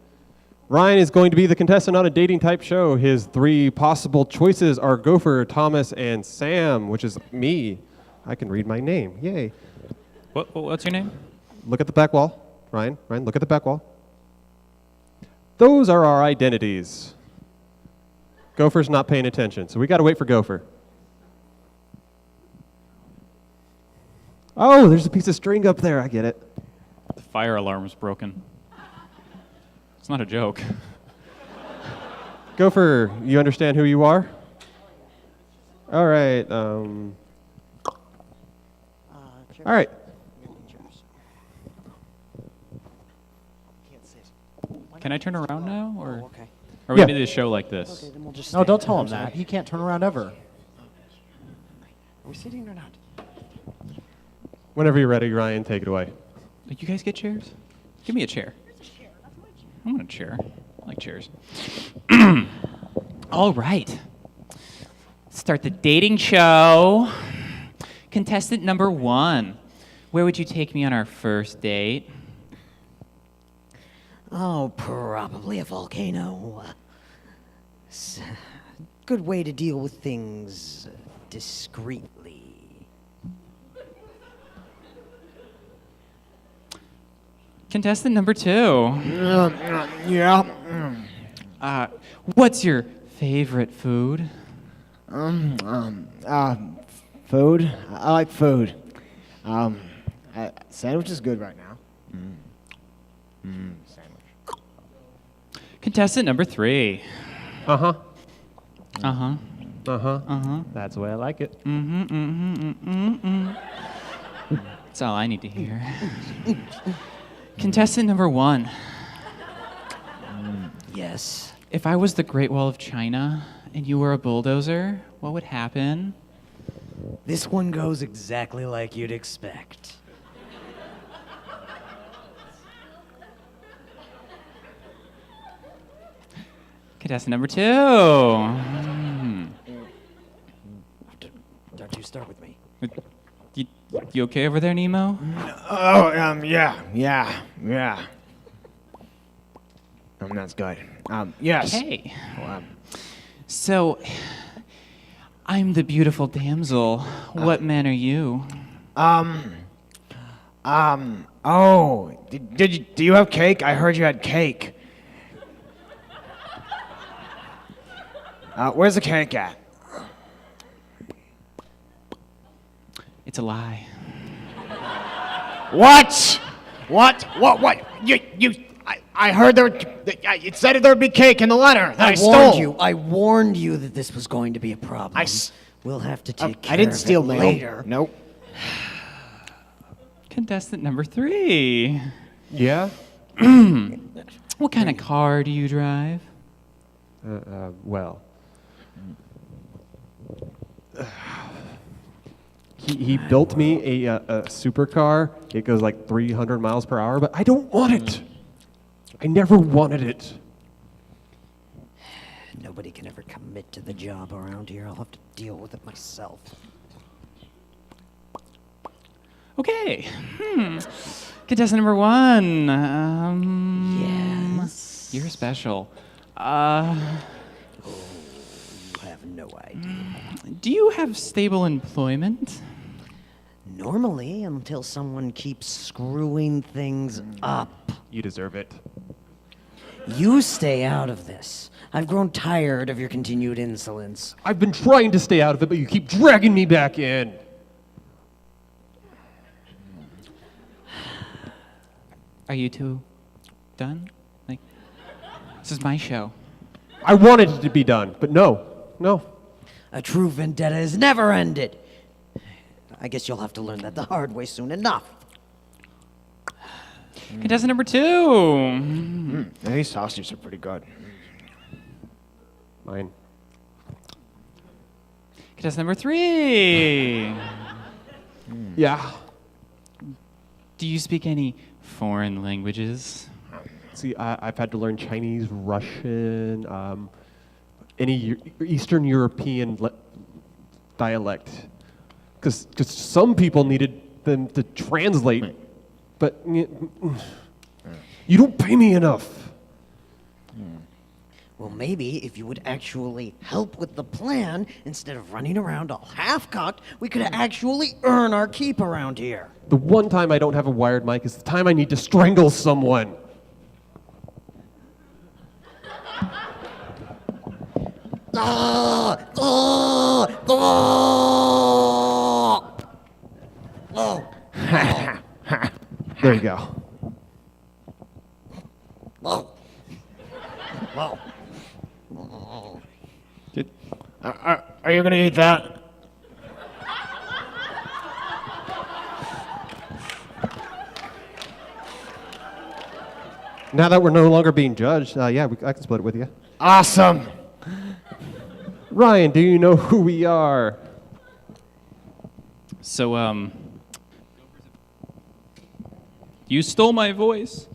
Ryan is going to be the contestant on a dating type show. His three possible choices are Gopher, Thomas, and Sam, which is me. I can read my name. Yay. What's your name? Look at the back wall. Ryan, look at the back wall. Those are our identities. Gopher's not paying attention, so we got to wait for Gopher. Oh, there's a piece of string up there. I get it. The fire alarm's broken. It's not a joke. Gopher, you understand who you are? All right. All right. Can I turn around now, or okay. are we Yeah. going to do a show like this? Okay, then we'll just No, stay. don't tell him I'm sorry. that. He can't turn around ever. Are we sitting or not? Whenever you're ready, Ryan, take it away. You guys get chairs? Give me a chair. I want a chair. I like chairs. All right. Start the dating show. Contestant number 1. Where would you take me on our first date? Oh, probably a volcano. Good way to deal with things discreetly. Contestant number 2. Yeah. What's your favorite food? Food. I like food. Sandwich is good right now. Sandwich. Contestant number 3. Uh-huh. Uh-huh. That's the way I like it. That's all I need to hear. Contestant number 1. Yes. If I was the Great Wall of China and you were a bulldozer, what would happen? This one goes exactly like you'd expect. Contestant number 2. Don't you start with me. You okay over there, Nemo? Yeah. That's good. Yes. Okay. So, I'm the beautiful damsel. What man are you? Do you have cake? I heard you had cake. Where's the cake at? It's a lie. What? I heard it said there'd be cake in the letter that I stole. I warned you that this was going to be a problem. We'll have to take care I didn't of steal it mail. later. Nope. Contestant number 3. Yeah? What kind of car do you drive? Well. He built me a supercar. It goes like 300 miles per hour, but I don't want it. I never wanted it. Nobody can ever commit to the job around here. I'll have to deal with it myself. Okay. Contestant number 1. Yes. You're special. You have no idea. Do you have stable employment? Normally, until someone keeps screwing things up. You deserve it. You stay out of this. I've grown tired of your continued insolence. I've been trying to stay out of it, but you keep dragging me back in. Are you two done? Like, this is my show. I wanted it to be done, but no. A true vendetta is never ended. I guess you'll have to learn that the hard way soon enough. Contestant number 2. These sausages are pretty good. Mine. Contestant number 3. Yeah. Do you speak any foreign languages? See, I've had to learn Chinese, Russian, any Eastern European dialect. Because some people needed them to translate, but you don't pay me enough. Well, maybe if you would actually help with the plan, instead of running around all half-cocked, we could actually earn our keep around here. The one time I don't have a wired mic is the time I need to strangle someone. There you go. Are you gonna eat that? Now that we're no longer being judged, I can split it with you. Awesome. Ryan, do you know who we are? So, you stole my voice.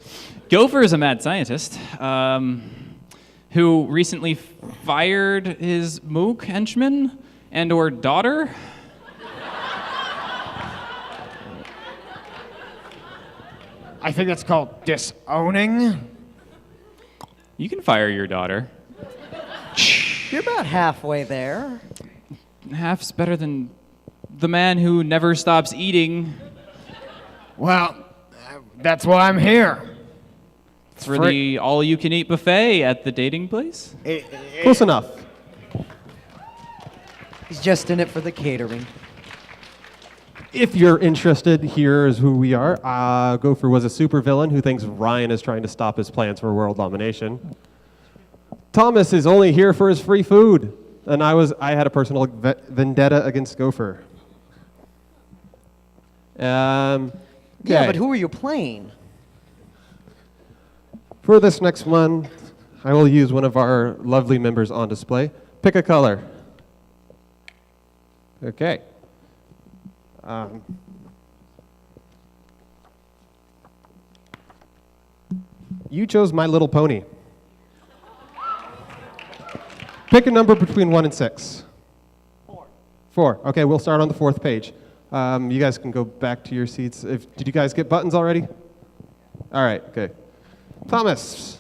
Gopher is a mad scientist who recently fired his mook henchman and or daughter. I think that's called disowning. You can fire your daughter. You're about halfway there. Half's better than the man who never stops eating. Well, that's why I'm here. For the all-you-can-eat buffet at the dating place? Close enough. He's just in it for the catering. If you're interested, here is who we are. Gopher was a supervillain who thinks Ryan is trying to stop his plans for world domination. Thomas is only here for his free food. And I had a personal vendetta against Gopher. Yeah, Okay. but who are you playing? For this next one, I will use one of our lovely members on display. Pick a color. Okay. You chose My Little Pony. Pick a number between 1 and 6. 4. Okay, we'll start on the 4th page. You guys can go back to your seats. Did you guys get buttons already? All right, okay. Thomas,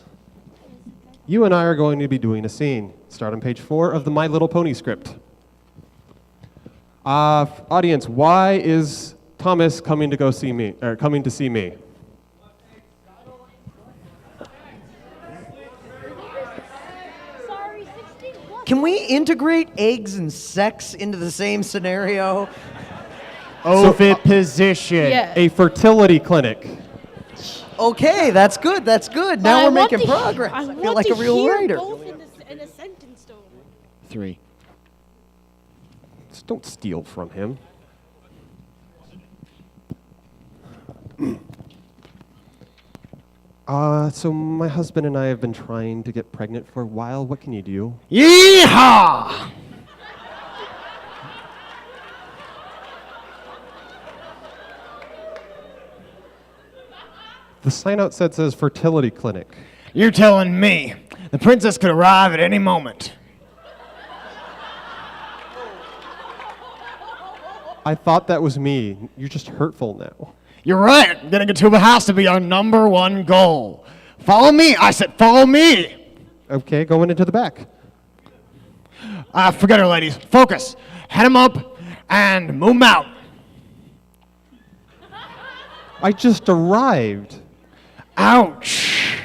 you and I are going to be doing a scene. Start on page 4 of the My Little Pony script. Audience, why is Thomas coming to see me? Can we integrate eggs and sex into the same scenario? Oviposition. Yeah. A fertility clinic. Okay, that's good. That's good. Now we're making progress. I feel like a real writer. Both in a sentence, though. 3. Just don't steal from him. So my husband and I have been trying to get pregnant for a while. What can you do? Yeehaw! The sign outside says fertility clinic. You're telling me the princess could arrive at any moment. I thought that was me. You're just hurtful now. You're right. Getting a tuba has to be our #1 goal. Follow me. I said follow me. Okay, going into the back. Forget her, ladies. Focus. Head him up and move him out. I just arrived. Ouch.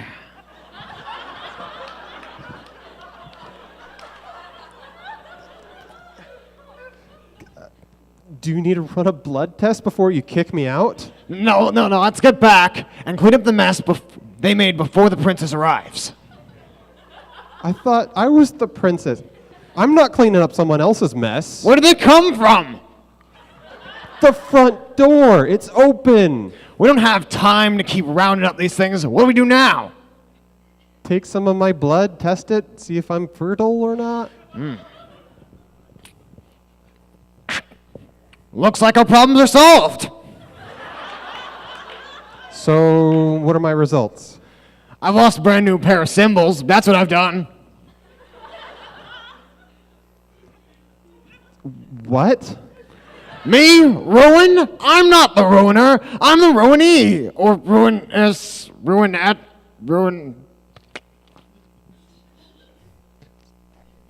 Do you need to run a blood test before you kick me out? No. Let's get back and clean up the mess they made before the princess arrives. I thought I was the princess. I'm not cleaning up someone else's mess. Where did they come from? The front door. It's open. We don't have time to keep rounding up these things. What do we do now? Take some of my blood, test it, see if I'm fertile or not. Looks like our problems are solved. So, what are my results? I've lost a brand new pair of cymbals. That's what I've done. What? Me? Ruin? I'm not the ruiner. I'm the ruinee. Or ruin.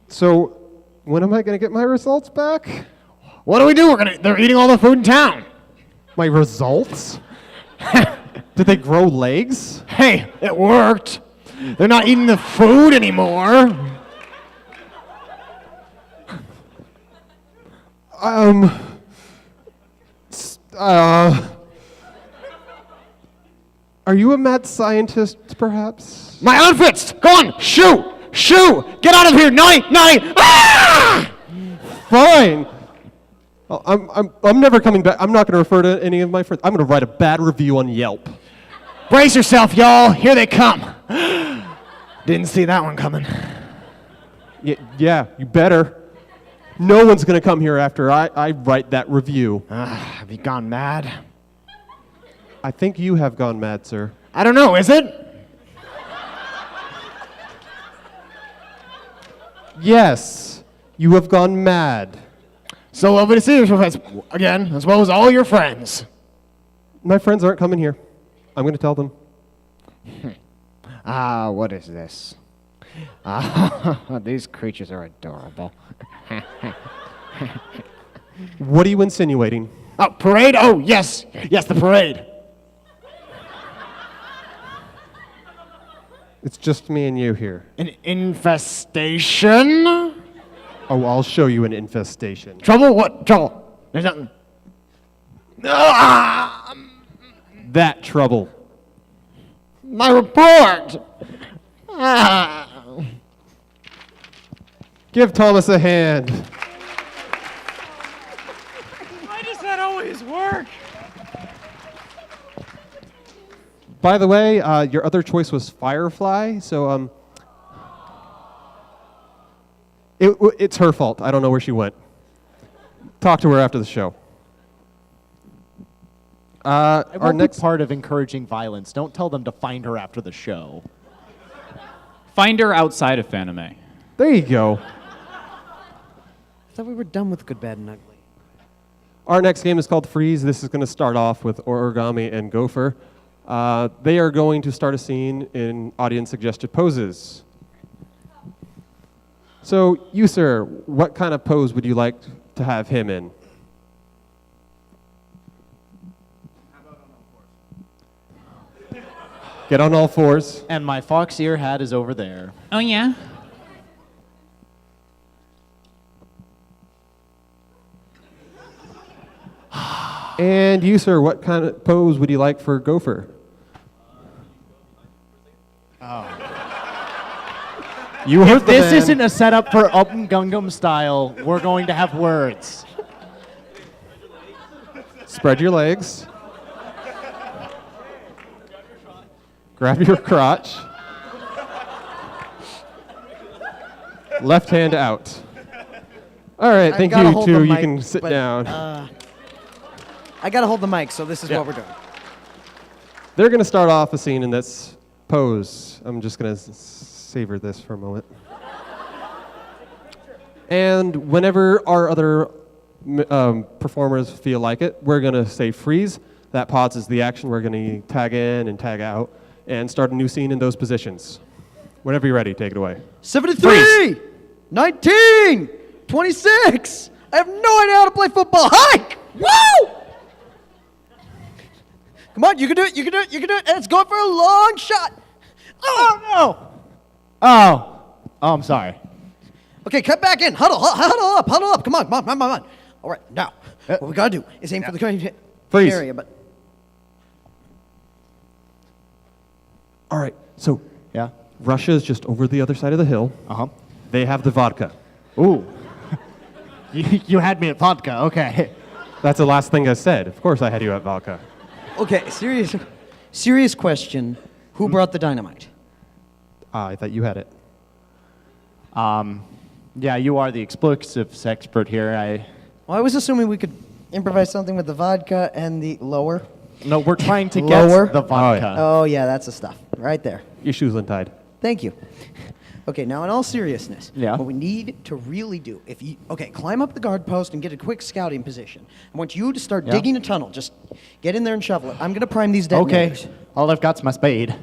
So, when am I going to get my results back? What do we do? They're eating all the food in town. My results? Did they grow legs? Hey, it worked. They're not eating the food anymore. Are you a mad scientist, perhaps? My outfits! Go on! Shoo! Get out of here! Naughty! Ah! Fine. I'm never coming back. I'm not going to refer to any of my friends. I'm going to write a bad review on Yelp. Brace yourself, y'all. Here they come. Didn't see that one coming. Yeah, you better. No one's going to come here after I write that review. Have you gone mad? I think you have gone mad, sir. I don't know, is it? Yes, you have gone mad. So lovely to see you again, as well as all your friends. My friends aren't coming here. I'm going to tell them. What is this? These creatures are adorable. What are you insinuating? Oh, parade? Oh, yes. Yes, the parade. It's just me and you here. An infestation? Oh, I'll show you an infestation. Trouble? What trouble? There's nothing. That trouble. My report! Give Thomas a hand. Why does that always work? By the way, your other choice was Firefly, so it's her fault. I don't know where she went. Talk to her after the show. Our Our next part of encouraging violence. Don't tell them to find her after the show. Find her outside of Fanime. There you go. I thought we were done with Good, Bad, and Ugly. Our next game is called Freeze. This is going to start off with Origami and Gopher. They are going to start a scene in audience-suggested poses. So, you, sir, what kind of pose would you like to have him in? Get on all fours. And my fox ear hat is over there. Oh, yeah? And you, sir, what kind of pose would you like for Gopher? You heard If the this man. isn't a setup for Gangnam Style, we're going to have words. Spread your legs. Grab your crotch. Left hand out. All right, thank gotta you, hold the two. You mic, can sit but, down. I gotta hold the mic, so this is Yeah. what we're doing. They're going to start off a scene in this pose. I'm just going to savor this for a moment. And whenever our other performers feel like it, we're going to say freeze. That pauses the action. We're going to tag in and tag out and start a new scene in those positions. Whenever you're ready, take it away. 73, 19, 26. I have no idea how to play football. Hike! Woo! Come on, you can do it, you can do it, you can do it. And it's going for a long shot. Oh, no. Oh, I'm sorry. Okay, cut back in. Huddle up, huddle up. Come on, come on, come on, come on. All right, now, what we gotta do is aim for the current Freeze. area, but All right, so yeah, Russia's just over the other side of the hill. Uh-huh. They have the vodka. Ooh. you had me at vodka, okay. That's the last thing I said. Of course I had you at vodka. okay, serious question. Who brought the dynamite? I thought you had it. Yeah, you are the explosives expert here. Well, I was assuming we could improvise something with the vodka and the lower. No, we're trying to Lower? get the vodka. Oh, yeah, that's the stuff. Right there. Your shoes untied. Thank you. Okay, now in all seriousness, Yeah. what we need to really do, climb up the guard post and get a quick scouting position. I want you to start Yeah. digging a tunnel. Just get in there and shovel it. I'm going to prime these Okay, detonators. all I've got's my spade.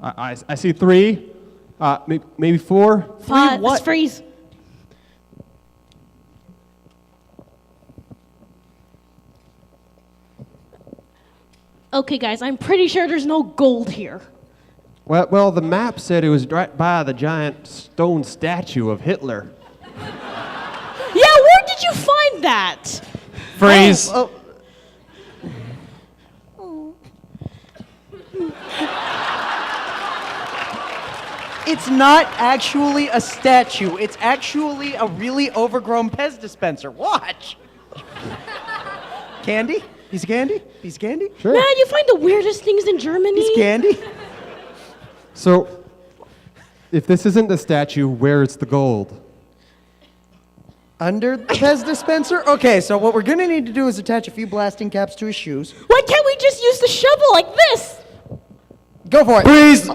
I see three, maybe four. Let's freeze. Okay, guys, I'm pretty sure there's no gold here. Well, the map said it was right by the giant stone statue of Hitler. Yeah, where did you find that? Freeze. Oh. It's not actually a statue. It's actually a really overgrown Pez dispenser. Watch. Candy? Piece of candy? Piece of candy? Sure. Man, you find the weirdest things in Germany. Piece of candy? So, if this isn't the statue, where's the gold? Under the Pez dispenser? Okay, so what we're gonna need to do is attach a few blasting caps to his shoes. Why can't we just use the shovel like this? Go for it. Freeze!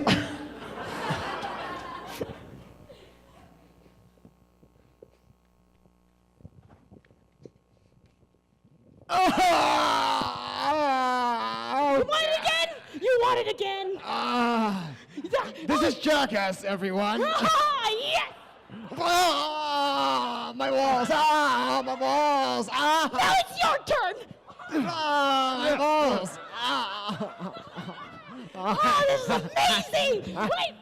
You want it again? You want it again? This is Jackass, everyone. Yes! My walls! My balls! Now it's your turn! My balls! Oh, this is amazing! Wait,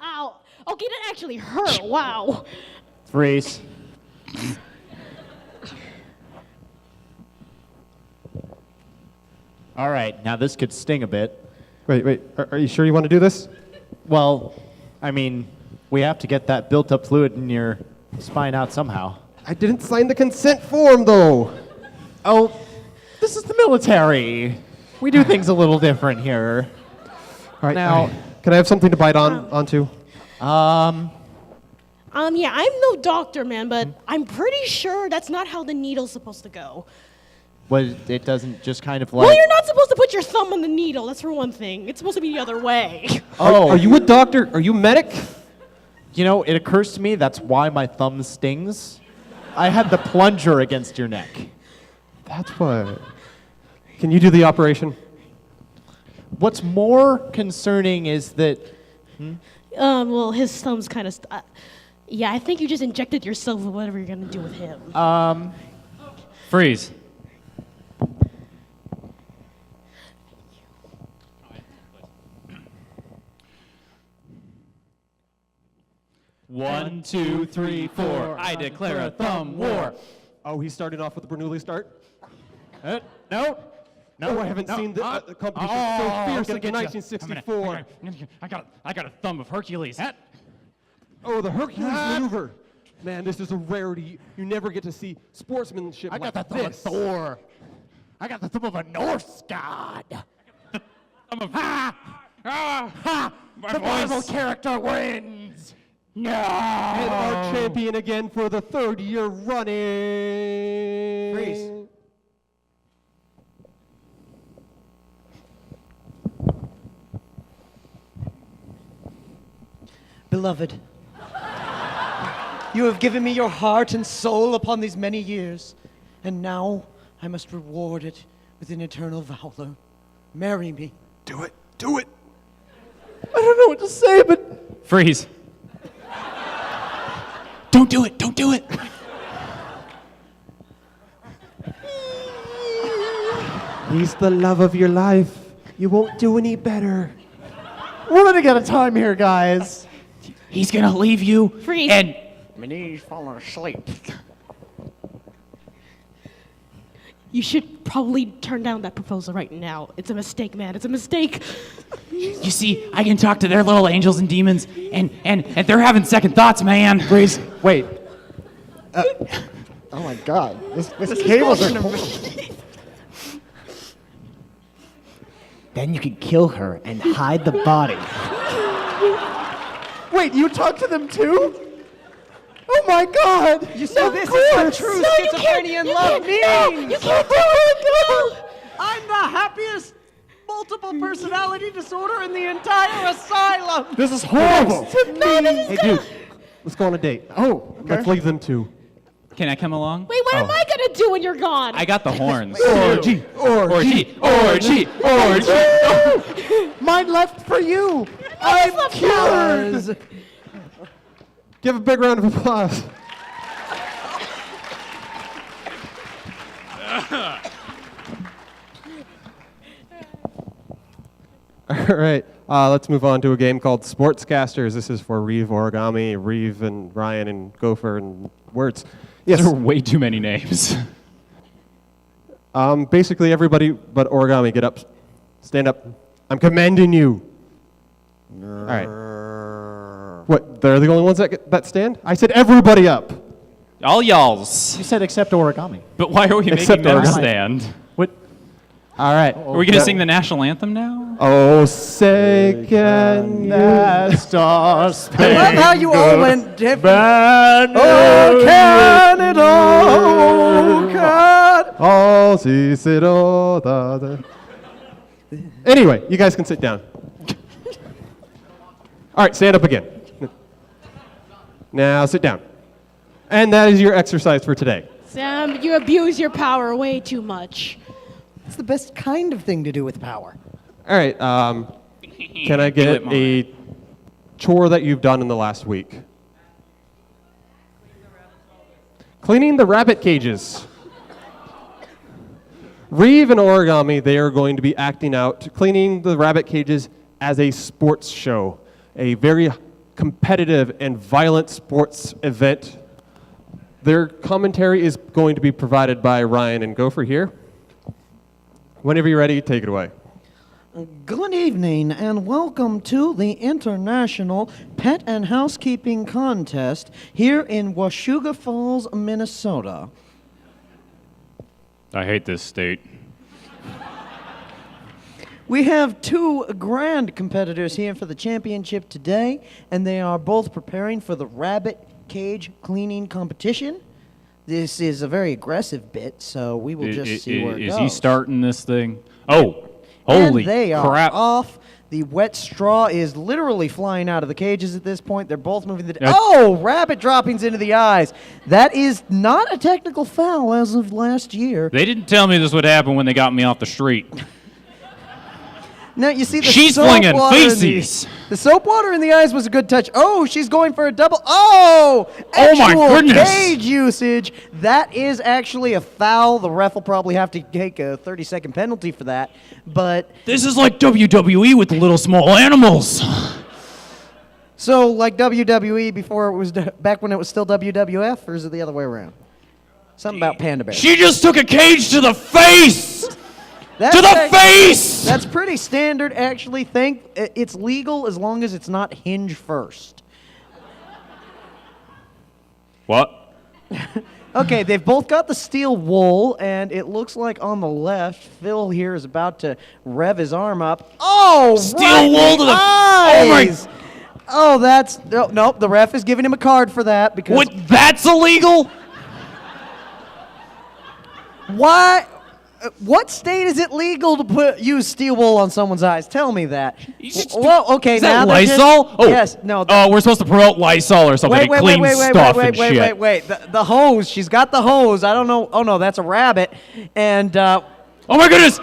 ow. Okay, that actually hurt. Wow. Freeze. All right, now this could sting a bit. Wait. Are you sure you want to do this? Well, I mean, we have to get that built-up fluid in your spine out somehow. I didn't sign the consent form, though. Oh, this is the military. We do things a little different here. All right, now, can I have something to bite onto? Yeah, I'm no doctor, man, but I'm pretty sure that's not how the needle's supposed to go. Well, it doesn't just kind of like... Well, you're not supposed to put your thumb on the needle, that's for one thing. It's supposed to be the other way. Oh. Are you a doctor? Are you a medic? You know, it occurs to me that's why my thumb stings. I had the plunger against your neck. That's what... Can you do the operation? What's more concerning is that... Well, his thumb's kind of... yeah, I think you just injected yourself with whatever you're going to do with him. Freeze. One, two, three, four. I declare a thumb war. Oh, he started off with a Bernoulli start? No. No, I haven't seen the competition so fierce like in 1964. I got a thumb of Hercules. Oh, the Hercules maneuver. Man, this is a rarity. You never get to see sportsmanship like the thumb of this. Thor. I got the thumb of a Norse god. Thumb of... The Marvel character wins. No. And our champion again for the third year running. Freeze. Beloved, you have given me your heart and soul upon these many years, and now I must reward it with an eternal valor. Marry me. Do it. Do it. I don't know what to say, but... Freeze. Don't do it. Don't do it. He's the love of your life. You won't do any better. We're running out of time here, guys. He's gonna leave you. Freeze. And My knees falling asleep. You should probably turn down that proposal right now. It's a mistake, man. It's a mistake. you see, I can talk to their little angels and demons, and they're having second thoughts, man. Freeze. Wait. Oh my god. This cables are cool. Then you could kill her and hide the body. Wait, you talk to them too? Oh my god! You see, this is what true schizophrenia and love means! No, you can't do it! I'm the happiest multiple personality disorder in the entire asylum! This is horrible! Hey, dude, let's go on a date. Oh, okay. Let's leave them too. Can I come along? Wait, what am I gonna do when you're gone? I got the horns. Orgy! Orgy! Mine left for you! I'm cured! Give a big round of applause. All right, let's move on to a game called Sportscasters. This is for Reeve Origami, Reeve and Ryan and Gopher and Words. Yes. There are way too many names. Basically, everybody but Origami, get up. Stand up. I'm commanding you. All right. What, they're the only ones that stand? I said everybody up. All y'alls. You said except Origami. But why are we Except making them origami. stand? What? All right. Are we going to sing the national anthem now? Oh, say can that you... star I love how you all went different. Oh, Canada, oh, God. Oh, si, si, do, da, da. Anyway, you guys can sit down. All right, stand up again. Now sit down. And that is your exercise for today. Sam, you abuse your power way too much. It's the best kind of thing to do with power. All right, can I get a chore that you've done in the last week? Cleaning the rabbit cages. Reeve and Origami, they are going to be acting out cleaning the rabbit cages as a sports show, a very competitive and violent sports event. Their commentary is going to be provided by Ryan and Gopher here. Whenever you're ready, take it away. Good evening and welcome to the International Pet and Housekeeping Contest here in Washougal Falls, Minnesota. I hate this state. We have two grand competitors here for the championship today, and they are both preparing for the rabbit cage cleaning competition. This is a very aggressive bit, so we will just see where it goes. Is he starting this thing? Oh, holy and they crap. are off. The wet straw is literally flying out of the cages at this point. They're both moving Oh, rabbit droppings into the eyes. That is not a technical foul as of last year. They didn't tell me this would happen when they got me off the street. Now, you see the She's soap flinging water feces. The soap water in the eyes was a good touch. Oh, she's going for a double. Oh, Oh, my actual goodness. cage usage. That is actually a foul. The ref will probably have to take a 30-second penalty for that. But This is like WWE with the little small animals. so, like WWE before it was back when it was still WWF, or is it the other way around? Something about Panda Bear. She just took a cage to the face. That's to the act- face. That's pretty standard, actually. It's legal as long as it's not hinge first. What? Okay, they've both got the steel wool, and it looks like on the left, Phil here is about to rev his arm up. Oh, Steel right wool in to the the- oh my- eyes! Oh, that's nope. The ref is giving him a card for that because What? That's illegal? why? What state is it legal to use steel wool on someone's eyes? Tell me that. Well, okay, Is now that they're just- Lysol? Oh, yes, no. Oh, we're supposed to promote Lysol or something. Wait, It cleans stuff and shit. wait. The hose. She's got the hose. I don't know. Oh no, that's a rabbit. And oh my goodness!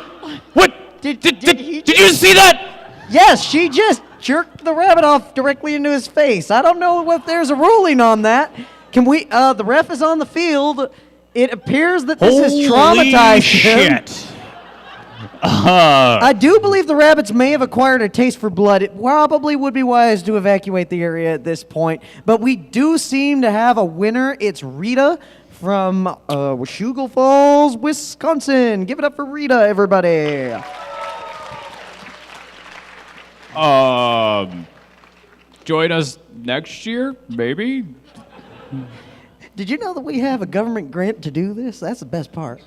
What? Did you see that? yes, she just jerked the rabbit off directly into his face. I don't know if there's a ruling on that. Can we? The ref is on the field. It appears that this has traumatized him. shit. I do believe the rabbits may have acquired a taste for blood. It probably would be wise to evacuate the area at this point. But we do seem to have a winner. It's Rita from Washougal Falls, Wisconsin. Give it up for Rita, everybody. Join us next year, maybe? Did you know that we have a government grant to do this? That's the best part.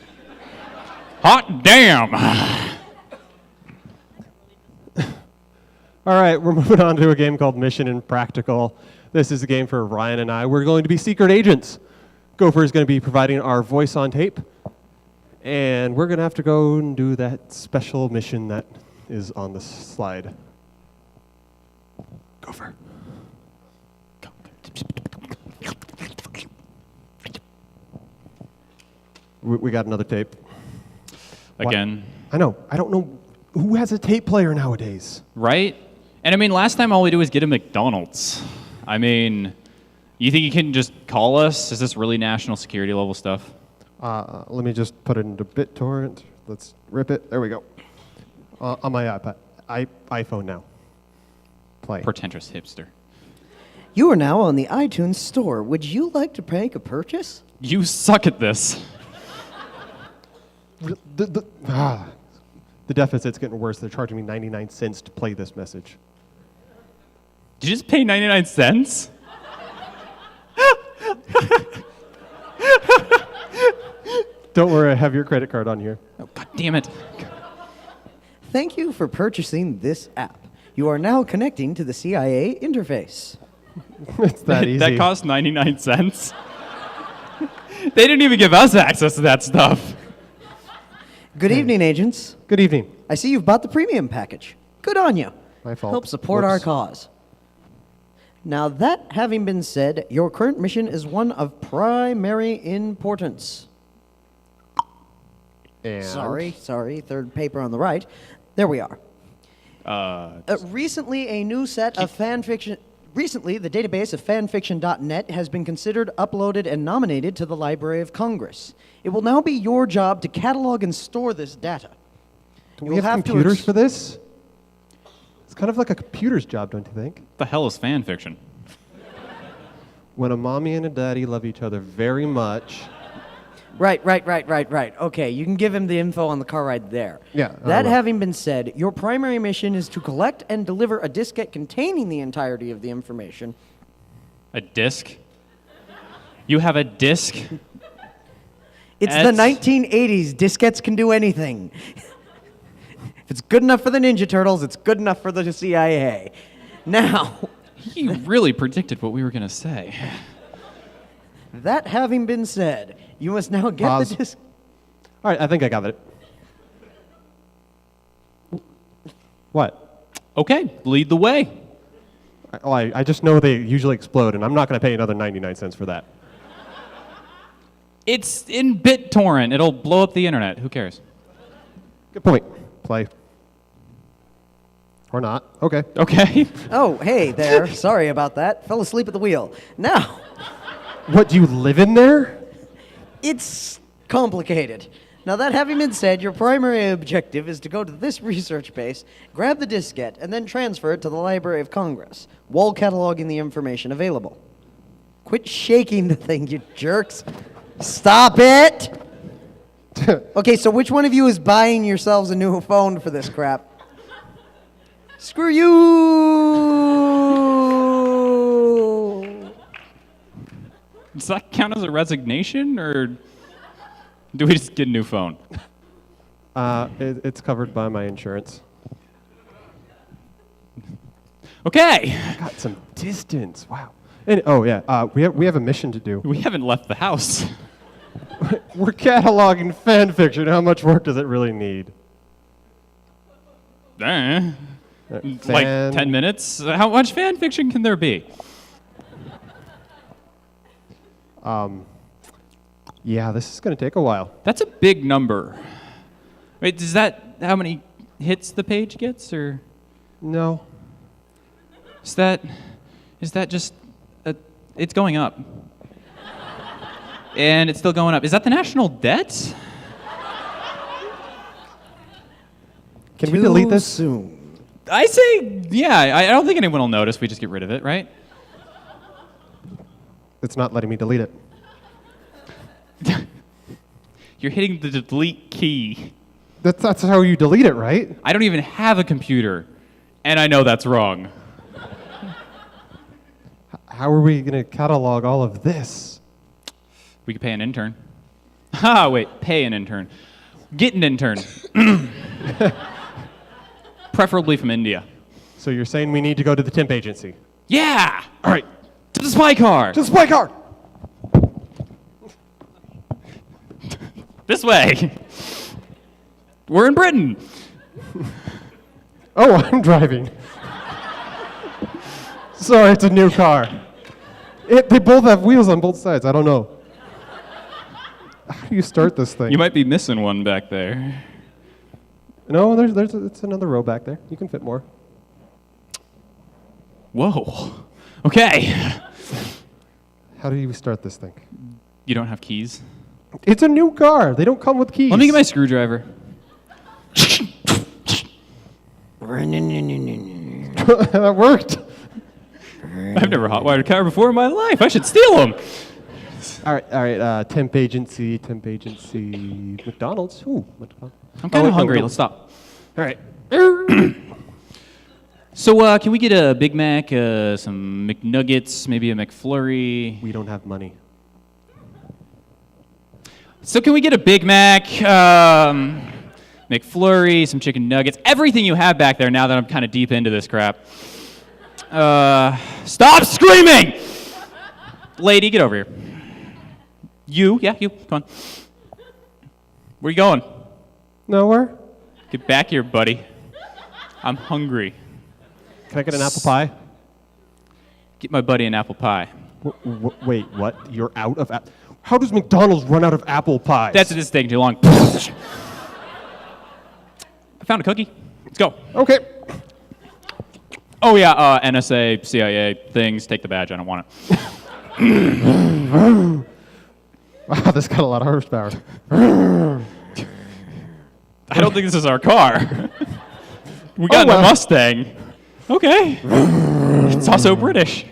Hot damn! All right, we're moving on to a game called Mission Impractical. This is a game for Ryan and I. We're going to be secret agents. Gopher is going to be providing our voice on tape. And we're going to have to go and do that special mission that is on the slide. Gopher. We got another tape. Again. What? I know. I don't know who has a tape player nowadays. Right? And I mean, last time all we did was get a McDonald's. I mean, you think you can just call us? Is this really national security level stuff? Let me just put it into BitTorrent. Let's rip it. There we go. On my iPad, iPhone now. Play. Pretentious hipster. You are now on the iTunes store. Would you like to make a purchase? You suck at this. The deficit's getting worse. They're charging me 99 cents to play this message. Did you just pay 99 cents? Don't worry, I have your credit card on here. Oh, God damn it. Thank you for purchasing this app. You are now connecting to the CIA interface. It's that easy. That cost 99 cents? They didn't even give us access to that stuff. Good evening, agents. Good evening. I see you've bought the premium package. Good on you. My fault. Help support our cause. Now, that having been said, your current mission is one of primary importance. And Sorry, third paper on the right. There we are. Recently, a new set of fanfiction. Recently, the database of fanfiction.net has been considered, uploaded, and nominated to the Library of Congress. It will now be your job to catalog and store this data. Do we have computers for this? It's kind of like a computer's job, don't you think? The hell is fan fiction? When a mommy and a daddy love each other very much. Right. Okay, you can give him the info on the car ride there. Yeah, I That will. having been said, your primary mission is to collect and deliver a diskette containing the entirety of the information. A disc? You have a disc? It's the 1980s. Diskettes can do anything. If it's good enough for the Ninja Turtles, it's good enough for the CIA. Now, You really predicted what we were going to say. that having been said, you must now get Pause. the disk. All right, I think I got it. What? Okay, lead the way. I just know they usually explode, and I'm not going to pay another 99 cents for that. It's in BitTorrent. It'll blow up the internet. Who cares? Good point. Play. Or not. Okay. Okay. Oh, hey there. Sorry about that. Fell asleep at the wheel. Now, What, do you live in there? it's complicated. Now, that having been said, your primary objective is to go to this research base, grab the diskette, and then transfer it to the Library of Congress, while cataloging the information available. Quit shaking the thing, you jerks. Stop it! Okay, so which one of you is buying yourselves a new phone for this crap? Screw you! Does that count as a resignation, or do we just get a new phone? It's covered by my insurance. Okay. Got some distance. Wow. And, oh yeah, we have a mission to do. We haven't left the house. We're cataloging fan fiction. How much work does it really need? Like Fan- 10 minutes? How much fan fiction can there be? Yeah, this is going to take a while. That's a big number. Wait, is that how many hits the page gets, or? No. Is that just it's going up. And it's still going up. Is that the national debt? Can we delete this? Soon. I say, yeah, I don't think anyone will notice. We just get rid of it, right? It's not letting me delete it. You're hitting the delete key. That's how you delete it, right? I don't even have a computer, and I know that's wrong. How are we going to catalog all of this? We could pay an intern. Ha, wait, pay an intern. Get an intern. Preferably from India. So you're saying we need to go to the temp agency? Yeah! All right. To the spy car! To the spy car! This way! We're in Britain! Oh, I'm driving. Sorry, it's a new car. They both have wheels on both sides. I don't know. How do you start this thing? You might be missing one back there. No, it's another row back there. You can fit more. Whoa. Okay. How do you start this thing? You don't have keys? It's a new car. They don't come with keys. Let me get my screwdriver. That worked. I've never hotwired a car before in my life. I should steal them. All right. Temp agency. McDonald's. Ooh, McDonald's. I'm kind of hungry. Let's stop. All right. So, can we get a Big Mac, some McNuggets, maybe a McFlurry? We don't have money. So, can we get a Big Mac, McFlurry, some chicken nuggets, everything you have back there now that I'm kind of deep into this crap? Stop screaming! Lady, get over here. You, come on. Where you going? Nowhere. Get back here, buddy. I'm hungry. Can I get an apple pie? Get my buddy an apple pie. Wait, what? You're out of apple? How does McDonald's run out of apple pies? That's just taking too long. I found a cookie. Let's go. Okay. Oh yeah, NSA, CIA things. Take the badge. I don't want it. Wow, this got a lot of horsepower. I don't think this is our car. We got a Mustang. Okay. It's also British.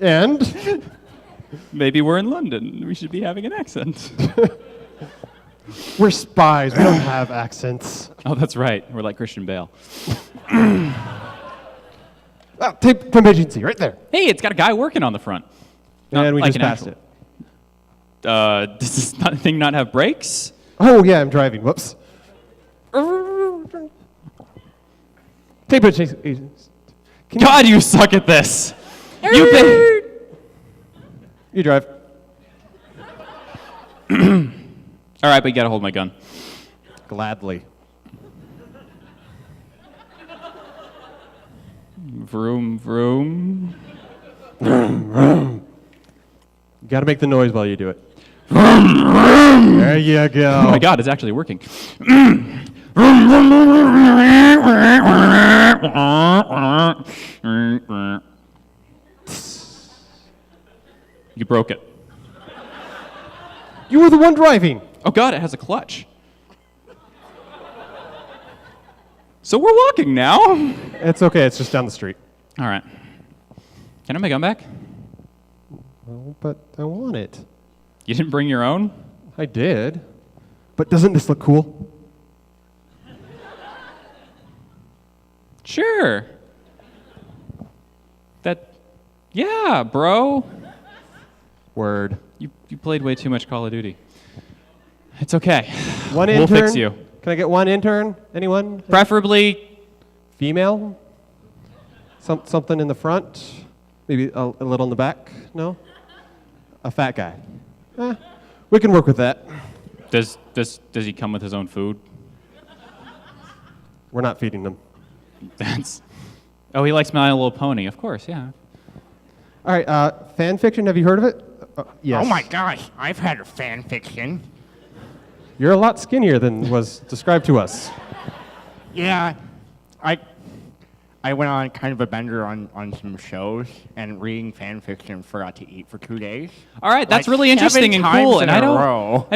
And Maybe we're in London. We should be having an accent. We're spies. We don't have accents. Oh, that's right. We're like Christian Bale. Tape emergency, right there. Hey, it's got a guy working on the front. And we like just an passed actual- Does this thing not have brakes? Oh, yeah, I'm driving. Whoops. Tape emergency. God, you suck at this. You drive. All right, but you gotta hold my gun. Gladly. Vroom, vroom. You gotta make the noise while you do it. There you go. Oh my God, it's actually working. You broke it. You were the one driving. Oh God, it has a clutch. So we're walking now. It's okay, it's just down the street. All right. Can I have my gun back? Well, but I want it. You didn't bring your own? I did. But doesn't this look cool? Sure. Yeah, bro. Word. You played way too much Call of Duty. It's okay. One We'll intern? fix you. Can I get one intern? Anyone? Preferably female? Something in the front? Maybe a little in the back? No? A fat guy? We can work with that. Does he come with his own food? We're not feeding them. Oh, he likes My Little Pony. Of course, yeah. All right, fan fiction, have you heard of it? Yes. Oh my gosh, I've had a fan fiction. You're a lot skinnier than was described to us. Yeah, I went on kind of a bender on some shows, and reading fan fiction forgot to eat for 2 days. All right, that's Like really interesting 7 and cool. times And in I a don't row.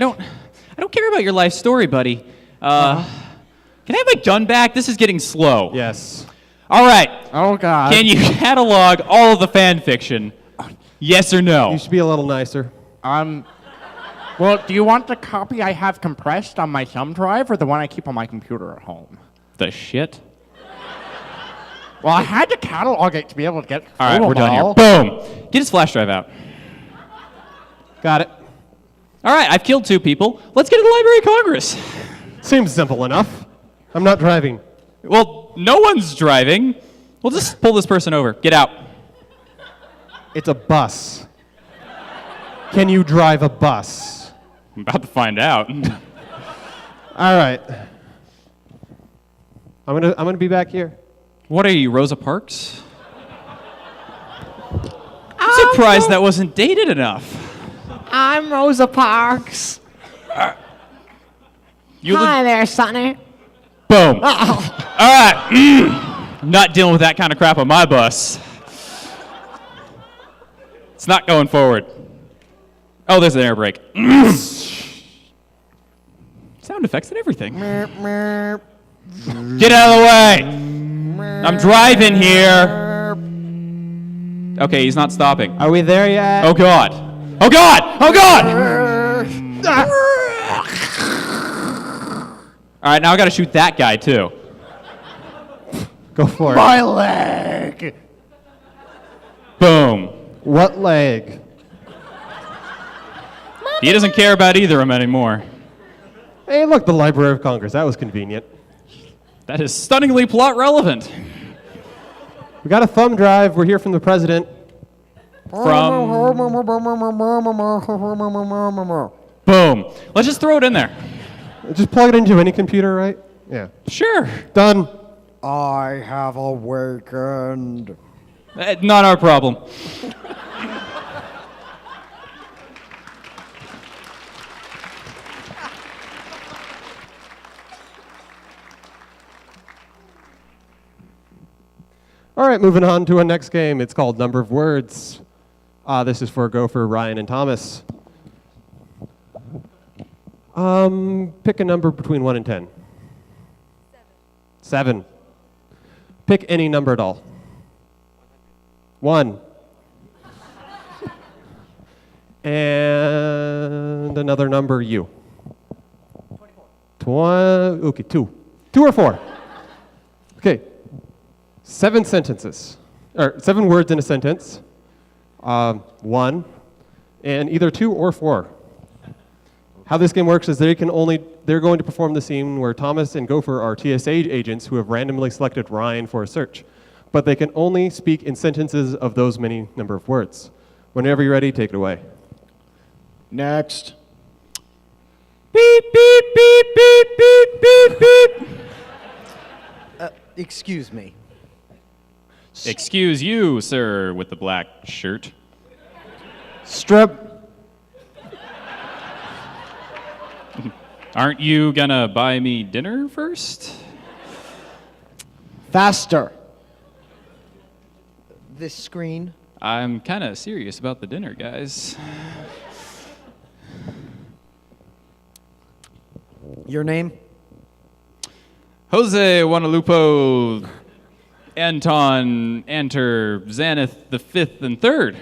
care about your life story, buddy. Can I have my gun back? This is getting slow. Yes. All right. Oh God. Can you catalog all of the fan fiction? Yes or no? You should be a little nicer. Well, do you want the copy I have compressed on my thumb drive, or the one I keep on my computer at home? The shit? Well, I had to catalog it to be able to get. All right, we're done here. all. Boom. Get his flash drive out. Got it. All right, I've killed 2 people. Let's get to the Library of Congress. Seems simple enough. I'm not driving. Well, no one's driving. We'll just pull this person over. Get out. It's a bus. Can you drive a bus? I'm about to find out. All right. I'm gonna be back here. What are you, Rosa Parks? I'm surprised that wasn't dated enough. I'm Rosa Parks. Hi there, Sonny. Boom. All right. I'm not dealing with that kind of crap on my bus. It's not going forward. Oh, there's an air brake. Sound effects and everything. Get out of the way. I'm driving here. Okay, he's not stopping. Are we there yet? Oh, God. Oh, God. Oh, God. All right, now I got to shoot that guy, too. Go for it. My leg. Boom. What leg? He doesn't care about either of them anymore. Hey, look, the Library of Congress. That was convenient. That is stunningly plot relevant. We got a thumb drive. We're here from the president. Boom. Let's just throw it in there. Just plug it into any computer, right? Yeah. Sure. Done. I have awakened. Not our problem. All right, moving on to our next game. It's called Number of Words. This is for Gopher, Ryan, and Thomas. Pick a number between 1 and 10. 7. Pick any number at all. 1. And another number, U. 24. Okay, 2. 2 or 4? Okay. 7 sentences. Or 7 words in a sentence. 1. And either 2 or 4. How this game works is they're going to perform the scene where Thomas and Gopher are TSA agents who have randomly selected Ryan for a search. But they can only speak in sentences of those many number of words. Whenever you're ready, take it away. Next. Beep, beep, beep, beep, beep, beep, beep. Excuse me. Excuse you, sir, with the black shirt. Strip. Aren't you gonna buy me dinner first? Faster. This screen. I'm kind of serious about the dinner, guys. Your name? Jose Guanalupo Anton Anter Xanath the 5th and 3rd.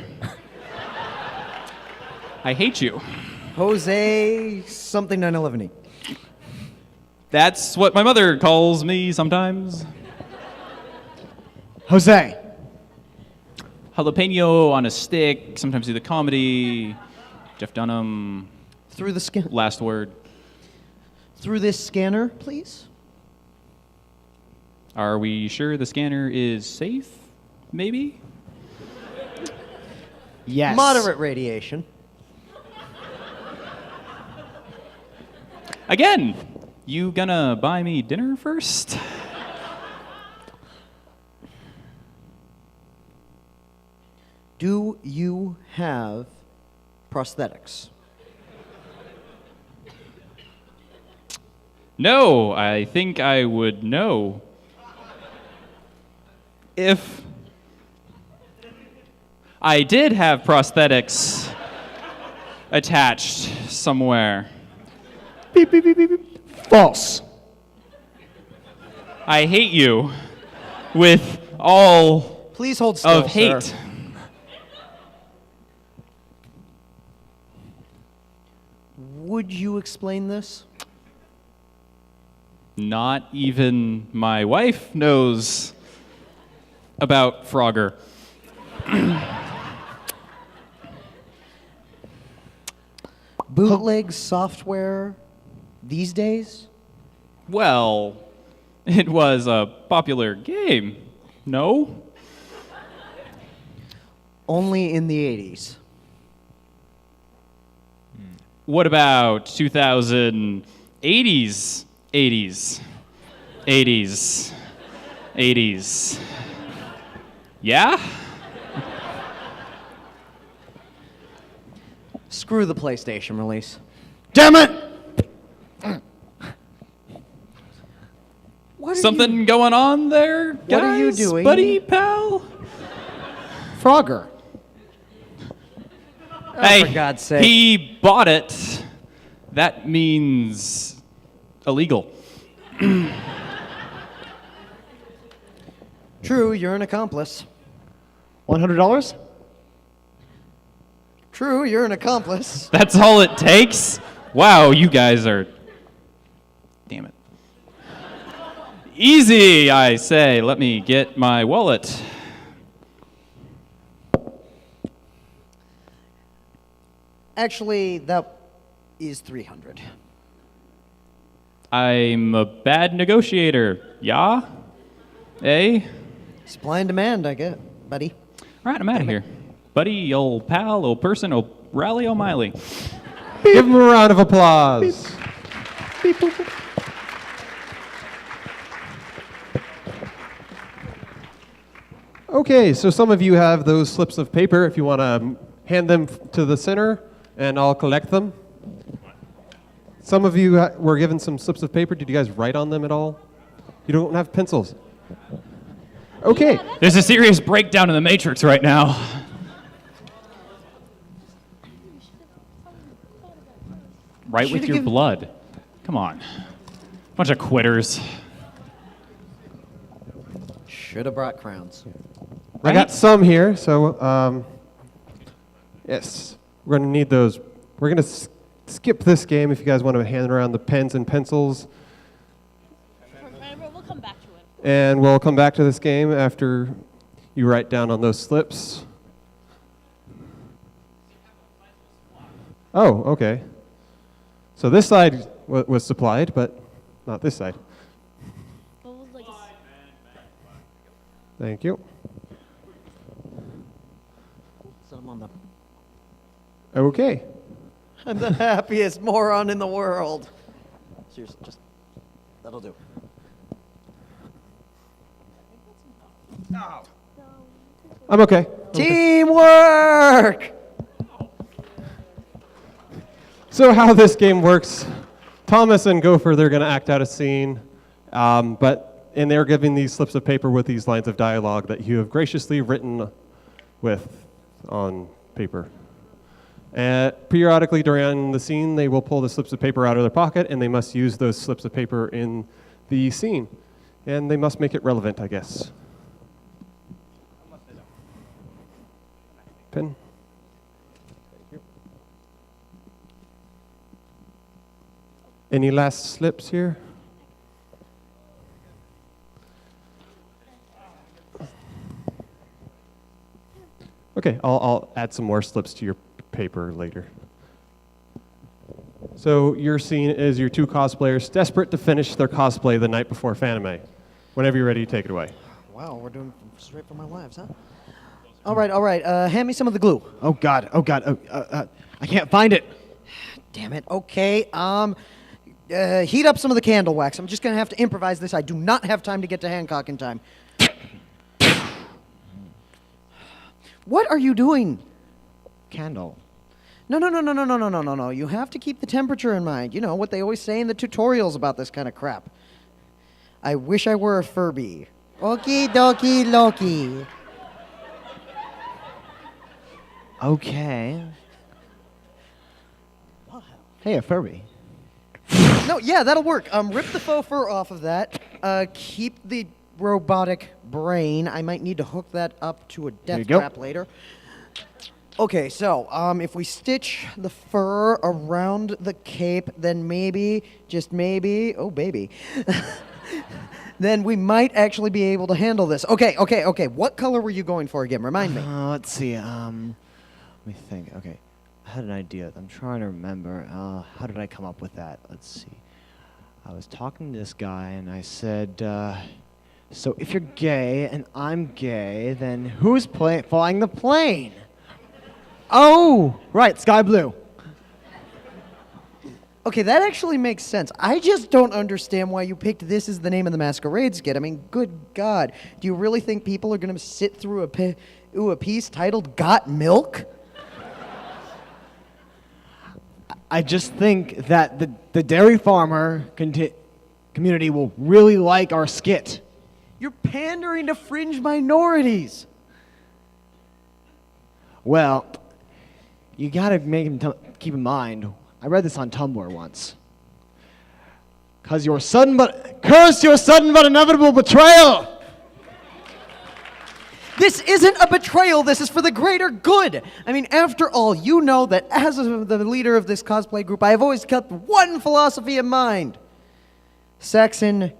I hate you. Jose something 911-y. That's what my mother calls me sometimes. Jose. Jalapeno on a stick, sometimes do the comedy. Jeff Dunham. Through the scan. Last word. Through this scanner, please. Are we sure the scanner is safe? Maybe? Yes. Moderate radiation. Again, you gonna buy me dinner first? Do you have prosthetics? No, I think I would know if I did have prosthetics attached somewhere. Beep, beep, beep, beep, beep. False. I hate you with all Please hold still, of hate. sir. Would you explain this? Not even my wife knows about Frogger. Bootleg software these days? Well, it was a popular game, no? Only in the 80s. What about 2080s, 80s, 80s, 80s? Yeah? Screw the PlayStation release. Damn it! Something going on there, guys? What are you doing? Buddy, pal? Frogger. Hey, for God's sake. he bought it. That means illegal. True, you're an accomplice. $100? True, you're an accomplice. That's all it takes? Wow, you guys are... Damn it. Easy, I say. Let me get my wallet. Actually, that is 300. I'm a bad negotiator. Yeah? Eh? Supply and demand, I get, buddy. All right, I'm out of here. Buddy, old pal, old person, old Rally O'Malley. Give him a round of applause. Beep, boop, boop. Okay, so some of you have those slips of paper. If you want to hand them to the center, and I'll collect them. Some of you were given some slips of paper. Did you guys write on them at all? You don't have pencils. Okay. There's a serious breakdown in the Matrix right now. Write with your blood. Come on. Bunch of quitters. Should have brought crowns. I got some here, so yes. We're going to need those. We're going to skip this game if you guys want to hand around the pens and pencils. We'll come back to it. And we'll come back to this game after you write down on those slips. Oh, okay. So this side was supplied, but not this side. Thank you. So I'm on the... Okay. I'm the happiest moron in the world. Seriously, just... That'll do. I'm okay. Teamwork! So how this game works, Thomas and Gopher, they're going to act out a scene, and they're giving these slips of paper with these lines of dialogue that you have graciously written with on paper. Periodically during the scene, they will pull the slips of paper out of their pocket, and they must use those slips of paper in the scene. And they must make it relevant, I guess. Pen. Any last slips here? Okay, I'll add some more slips to your paper later. So your scene is your two cosplayers desperate to finish their cosplay the night before Fanime. Whenever you're ready, take it away. Wow, we're doing straight for my lives, huh? All right. Hand me some of the glue. Oh, God. I can't find it. Damn it. Okay, heat up some of the candle wax. I'm just going to have to improvise this. I do not have time to get to Hancock in time. What are you doing? Candle. No. You have to keep the temperature in mind. You know what they always say in the tutorials about this kind of crap. I wish I were a Furby. Okie dokie Loki. Okay. Hey, a Furby. No, yeah, that'll work. Rip the faux fur off of that. Keep the robotic brain. I might need to hook that up to a death trap later. Okay, so if we stitch the fur around the cape, then maybe, just maybe, oh baby, then we might actually be able to handle this. Okay. What color were you going for again? Remind me. Let's see. Let me think. Okay, I had an idea. I'm trying to remember. How did I come up with that? Let's see. I was talking to this guy, and I said, so if you're gay and I'm gay, then who's flying the plane? Oh, right, sky blue. Okay, that actually makes sense. I just don't understand why you picked this as the name of the masquerade skit. I mean, good God. Do you really think people are going to sit through a piece titled Got Milk? I just think that the dairy farmer community will really like our skit. You're pandering to fringe minorities. Well, you gotta make him keep in mind, I read this on Tumblr once. Curse your sudden but inevitable betrayal! This isn't a betrayal, this is for the greater good. I mean, after all, you know that as the leader of this cosplay group, I have always kept one philosophy in mind. Saxon,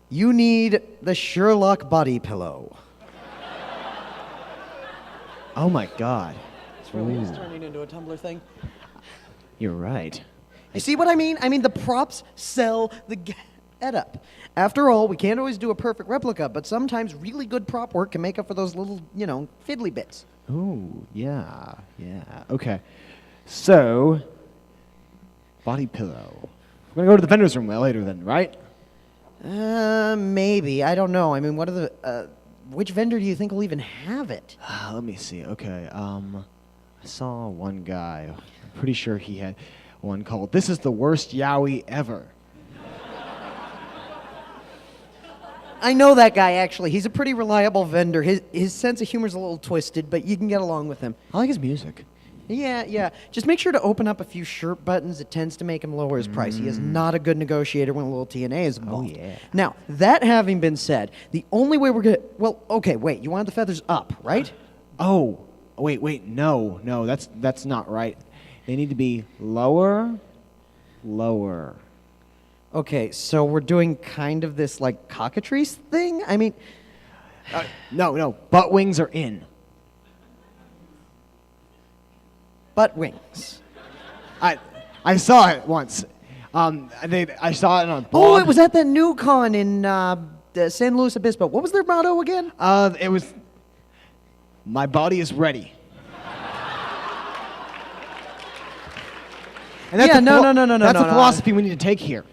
you need the Sherlock body pillow. Oh my God. This really is turning into a Tumblr thing. You're right. You see what I mean? I mean, the props sell the get-up. After all, we can't always do a perfect replica, but sometimes really good prop work can make up for those little, fiddly bits. Ooh, yeah. Okay. So, body pillow. We're gonna go to the vendor's room later then, right? Maybe. I don't know. I mean, what are the, which vendor do you think will even have it? Let me see. Okay, I saw one guy. I'm pretty sure he had one called "This is the worst yaoi ever." I know that guy, actually. He's a pretty reliable vendor. His sense of humor's a little twisted, but you can get along with him. I like his music. Yeah. Just make sure to open up a few shirt buttons. It tends to make him lower his price. He is not a good negotiator when a little TNA is involved. Oh, yeah. Now, that having been said, the only way we're going to... Well, okay, you want the feathers up, right? Oh, wait, no, that's not right. They need to be lower, lower. Okay, so we're doing kind of this like cockatrice thing? I mean, No, butt wings are in. butt wings. I saw it once. I saw it on a Oh, blog. it was at that new con in San Luis Obispo. What was their motto again? It was, my body is ready. And that's Yeah, the no. That's no, the philosophy we need to take here.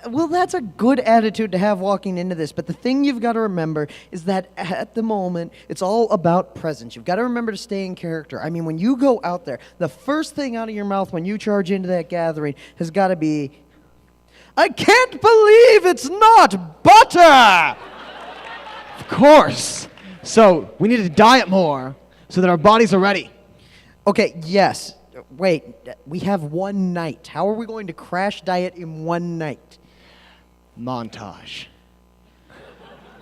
Well, that's a good attitude to have walking into this, but the thing you've got to remember is that at the moment, it's all about presence. You've got to remember to stay in character. I mean, when you go out there, the first thing out of your mouth when you charge into that gathering has got to be, I can't believe it's not butter! Of course. So we need to diet more so that our bodies are ready. Okay, yes. Wait, we have one night. How are we going to crash diet in one night? Montage.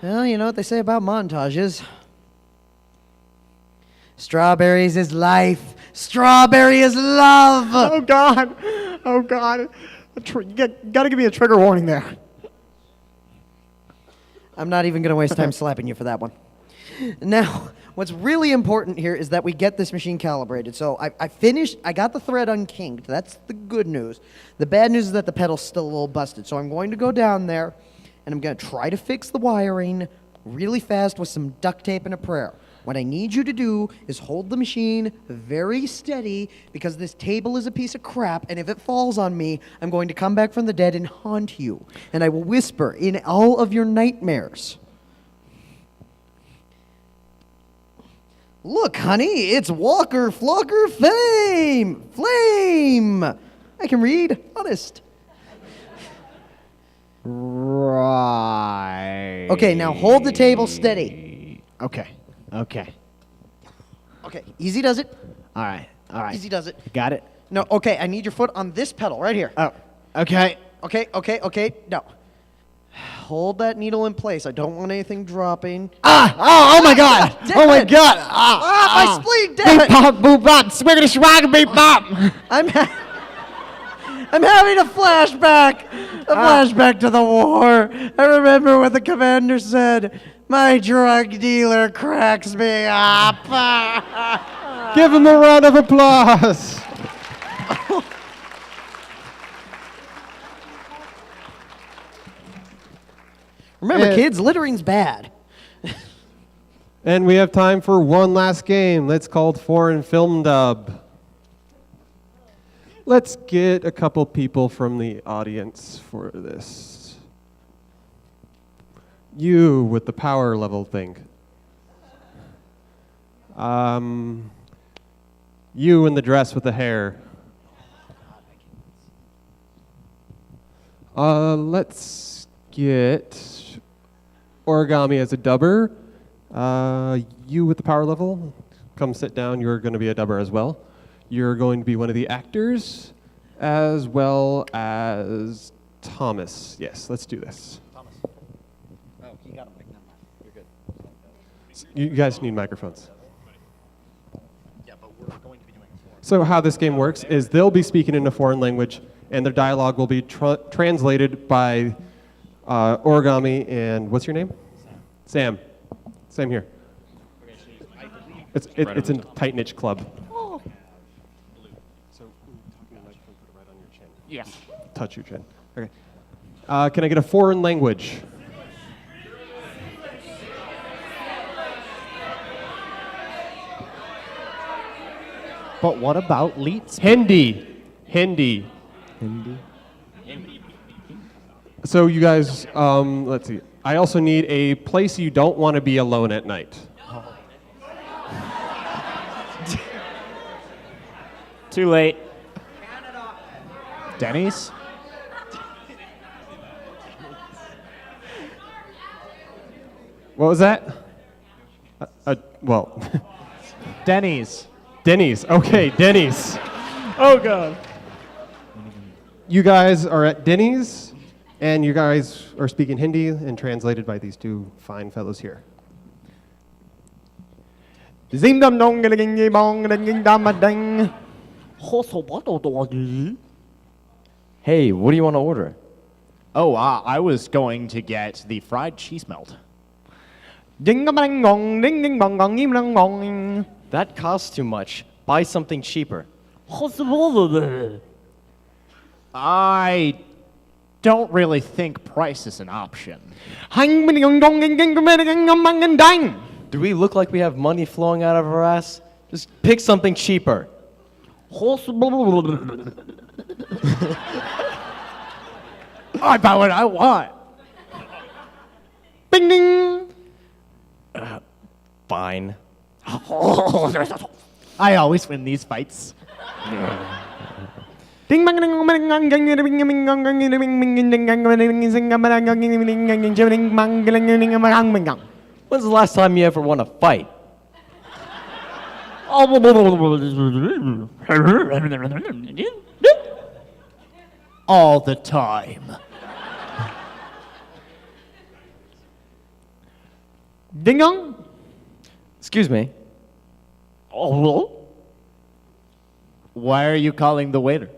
Well, you know what they say about montages. Strawberries is life. Strawberry is love. Oh, God. Oh, God. You got to give me a trigger warning there. I'm not even going to waste time slapping you for that one. Now, what's really important here is that we get this machine calibrated. So I got the thread unkinked. That's the good news. The bad news is that the pedal's still a little busted. So I'm going to go down there, and I'm going to try to fix the wiring really fast with some duct tape and a prayer. What I need you to do is hold the machine very steady because this table is a piece of crap, and if it falls on me, I'm going to come back from the dead and haunt you. And I will whisper in all of your nightmares. Look, honey, it's Walker Flocker Flame! I can read, honest. Right. Okay, now hold the table steady. Okay. Okay, easy does it. All right. Easy does it. Got it? No, okay, I need your foot on this pedal right here. Oh, okay. Okay, no. Hold that needle in place. I don't want anything dropping. Oh my God! Oh my God! My spleen, damn Beep it! bop, boop bop, swiggity swag, beep bop. I'm having a flashback. A flashback to the war. I remember what the commander said. My drug dealer cracks me up. Give him a round of applause. Remember, kids, littering's bad. And we have time for one last game. That's called Foreign Film Dub. Let's get a couple people from the audience for this. You with the power level thing. You in the dress with the hair. Let's get Origami as a dubber. You with the power level, come sit down. You're going to be a dubber as well. You're going to be one of the actors, as well as Thomas. Yes, let's do this. Thomas. Oh, you got a mic. You're good. You guys need microphones. Yeah, but we're going to be doing it. So how this game works is they'll be speaking in a foreign language, and their dialogue will be translated by Origami and what's your name? Sam. Same here. It's a tight niche club. So talking to the microphone, put it right on your chin. Yeah. Touch your chin. Okay. Can I get a foreign language? But what about Leets? Hindi. So you guys, let's see. I also need a place you don't want to be alone at night. Too late. Denny's? What was that? Well. Denny's. Denny's. Okay, Denny's. Oh, God. You guys are at Denny's, and you guys are speaking Hindi and translated by these two fine fellows here. Zing dum dong ding ding bong ding ding dum ding. Hey, what do you want to order? Oh, I was going to get the fried cheese melt. That costs too much. Buy something cheaper. I don't really think price is an option. Do we look like we have money flowing out of our ass? Just pick something cheaper. I buy what I want. Bing ding. Fine. I always win these fights. Ding bang When's the last time you ever won a fight? All the time. Ding dong. Excuse me. Why are you calling the waiter?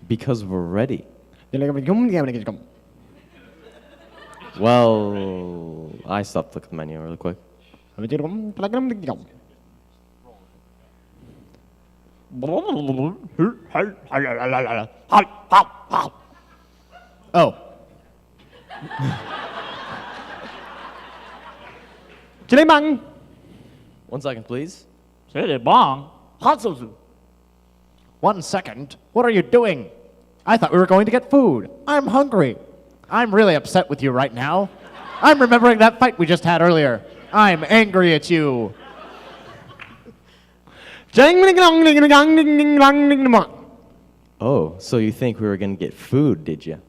Because we're ready. Well, I stopped looking at the menu really quick. Oh. One second, please. 1 second. What are you doing? I thought we were going to get food. I'm hungry. I'm really upset with you right now. I'm remembering that fight we just had earlier. I'm angry at you. Oh, so you think we were gonna get food, did you?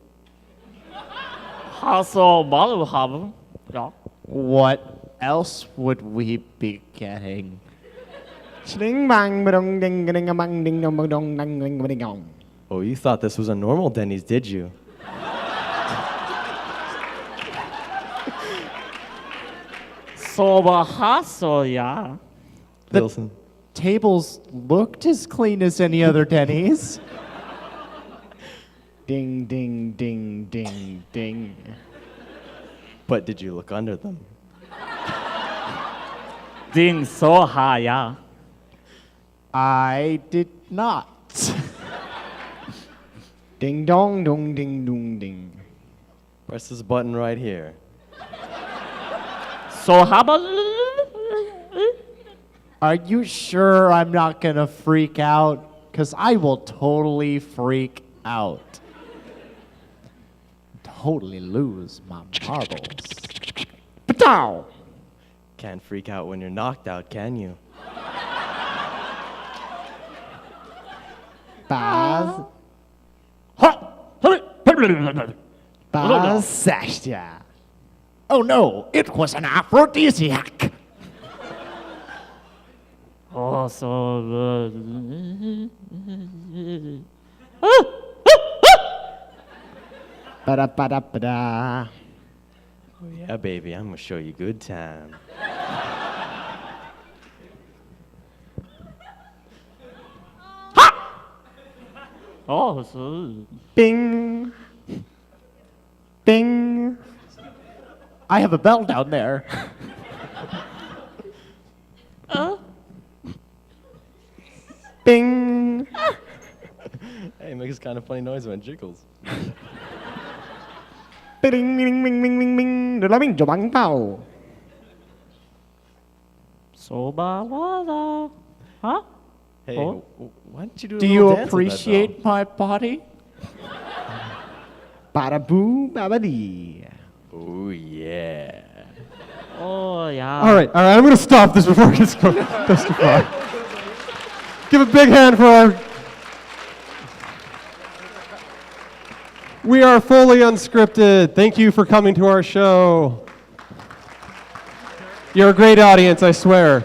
What else would we be getting? Oh, you thought this was a normal Denny's, did you? The tables looked as clean as any other Denny's. Ding, ding, ding, ding, ding. But did you look under them? I did not. Ding dong, dong, ding, dong, ding. Press this button right here. Are you sure I'm not gonna freak out? Because I will totally freak out. Totally lose my marbles. Patow! Can't freak out when you're knocked out, can you? Baz. Sasha. Oh no, it was an aphrodisiac. Oh, so good. Ba-da-ba-da-ba-da. Oh yeah, baby, I'm gonna show you good time. Oh, so. Bing. Bing. I have a bell down there. Bing. Hey, it makes kind of funny noise when it jiggles. Bing, bing, bing, bing, bing, bing. Đó là mình cho bánh tàu. Soba water. Huh? Hey, Oh. why don't you do a Do little you dance with that appreciate my body? Ba-da-boo, ba-ba-dee. Oh yeah. Oh, yeah. All right, I'm going to stop this before it goes too far. Give a big hand for our... We are fully unscripted. Thank you for coming to our show. You're a great audience, I swear.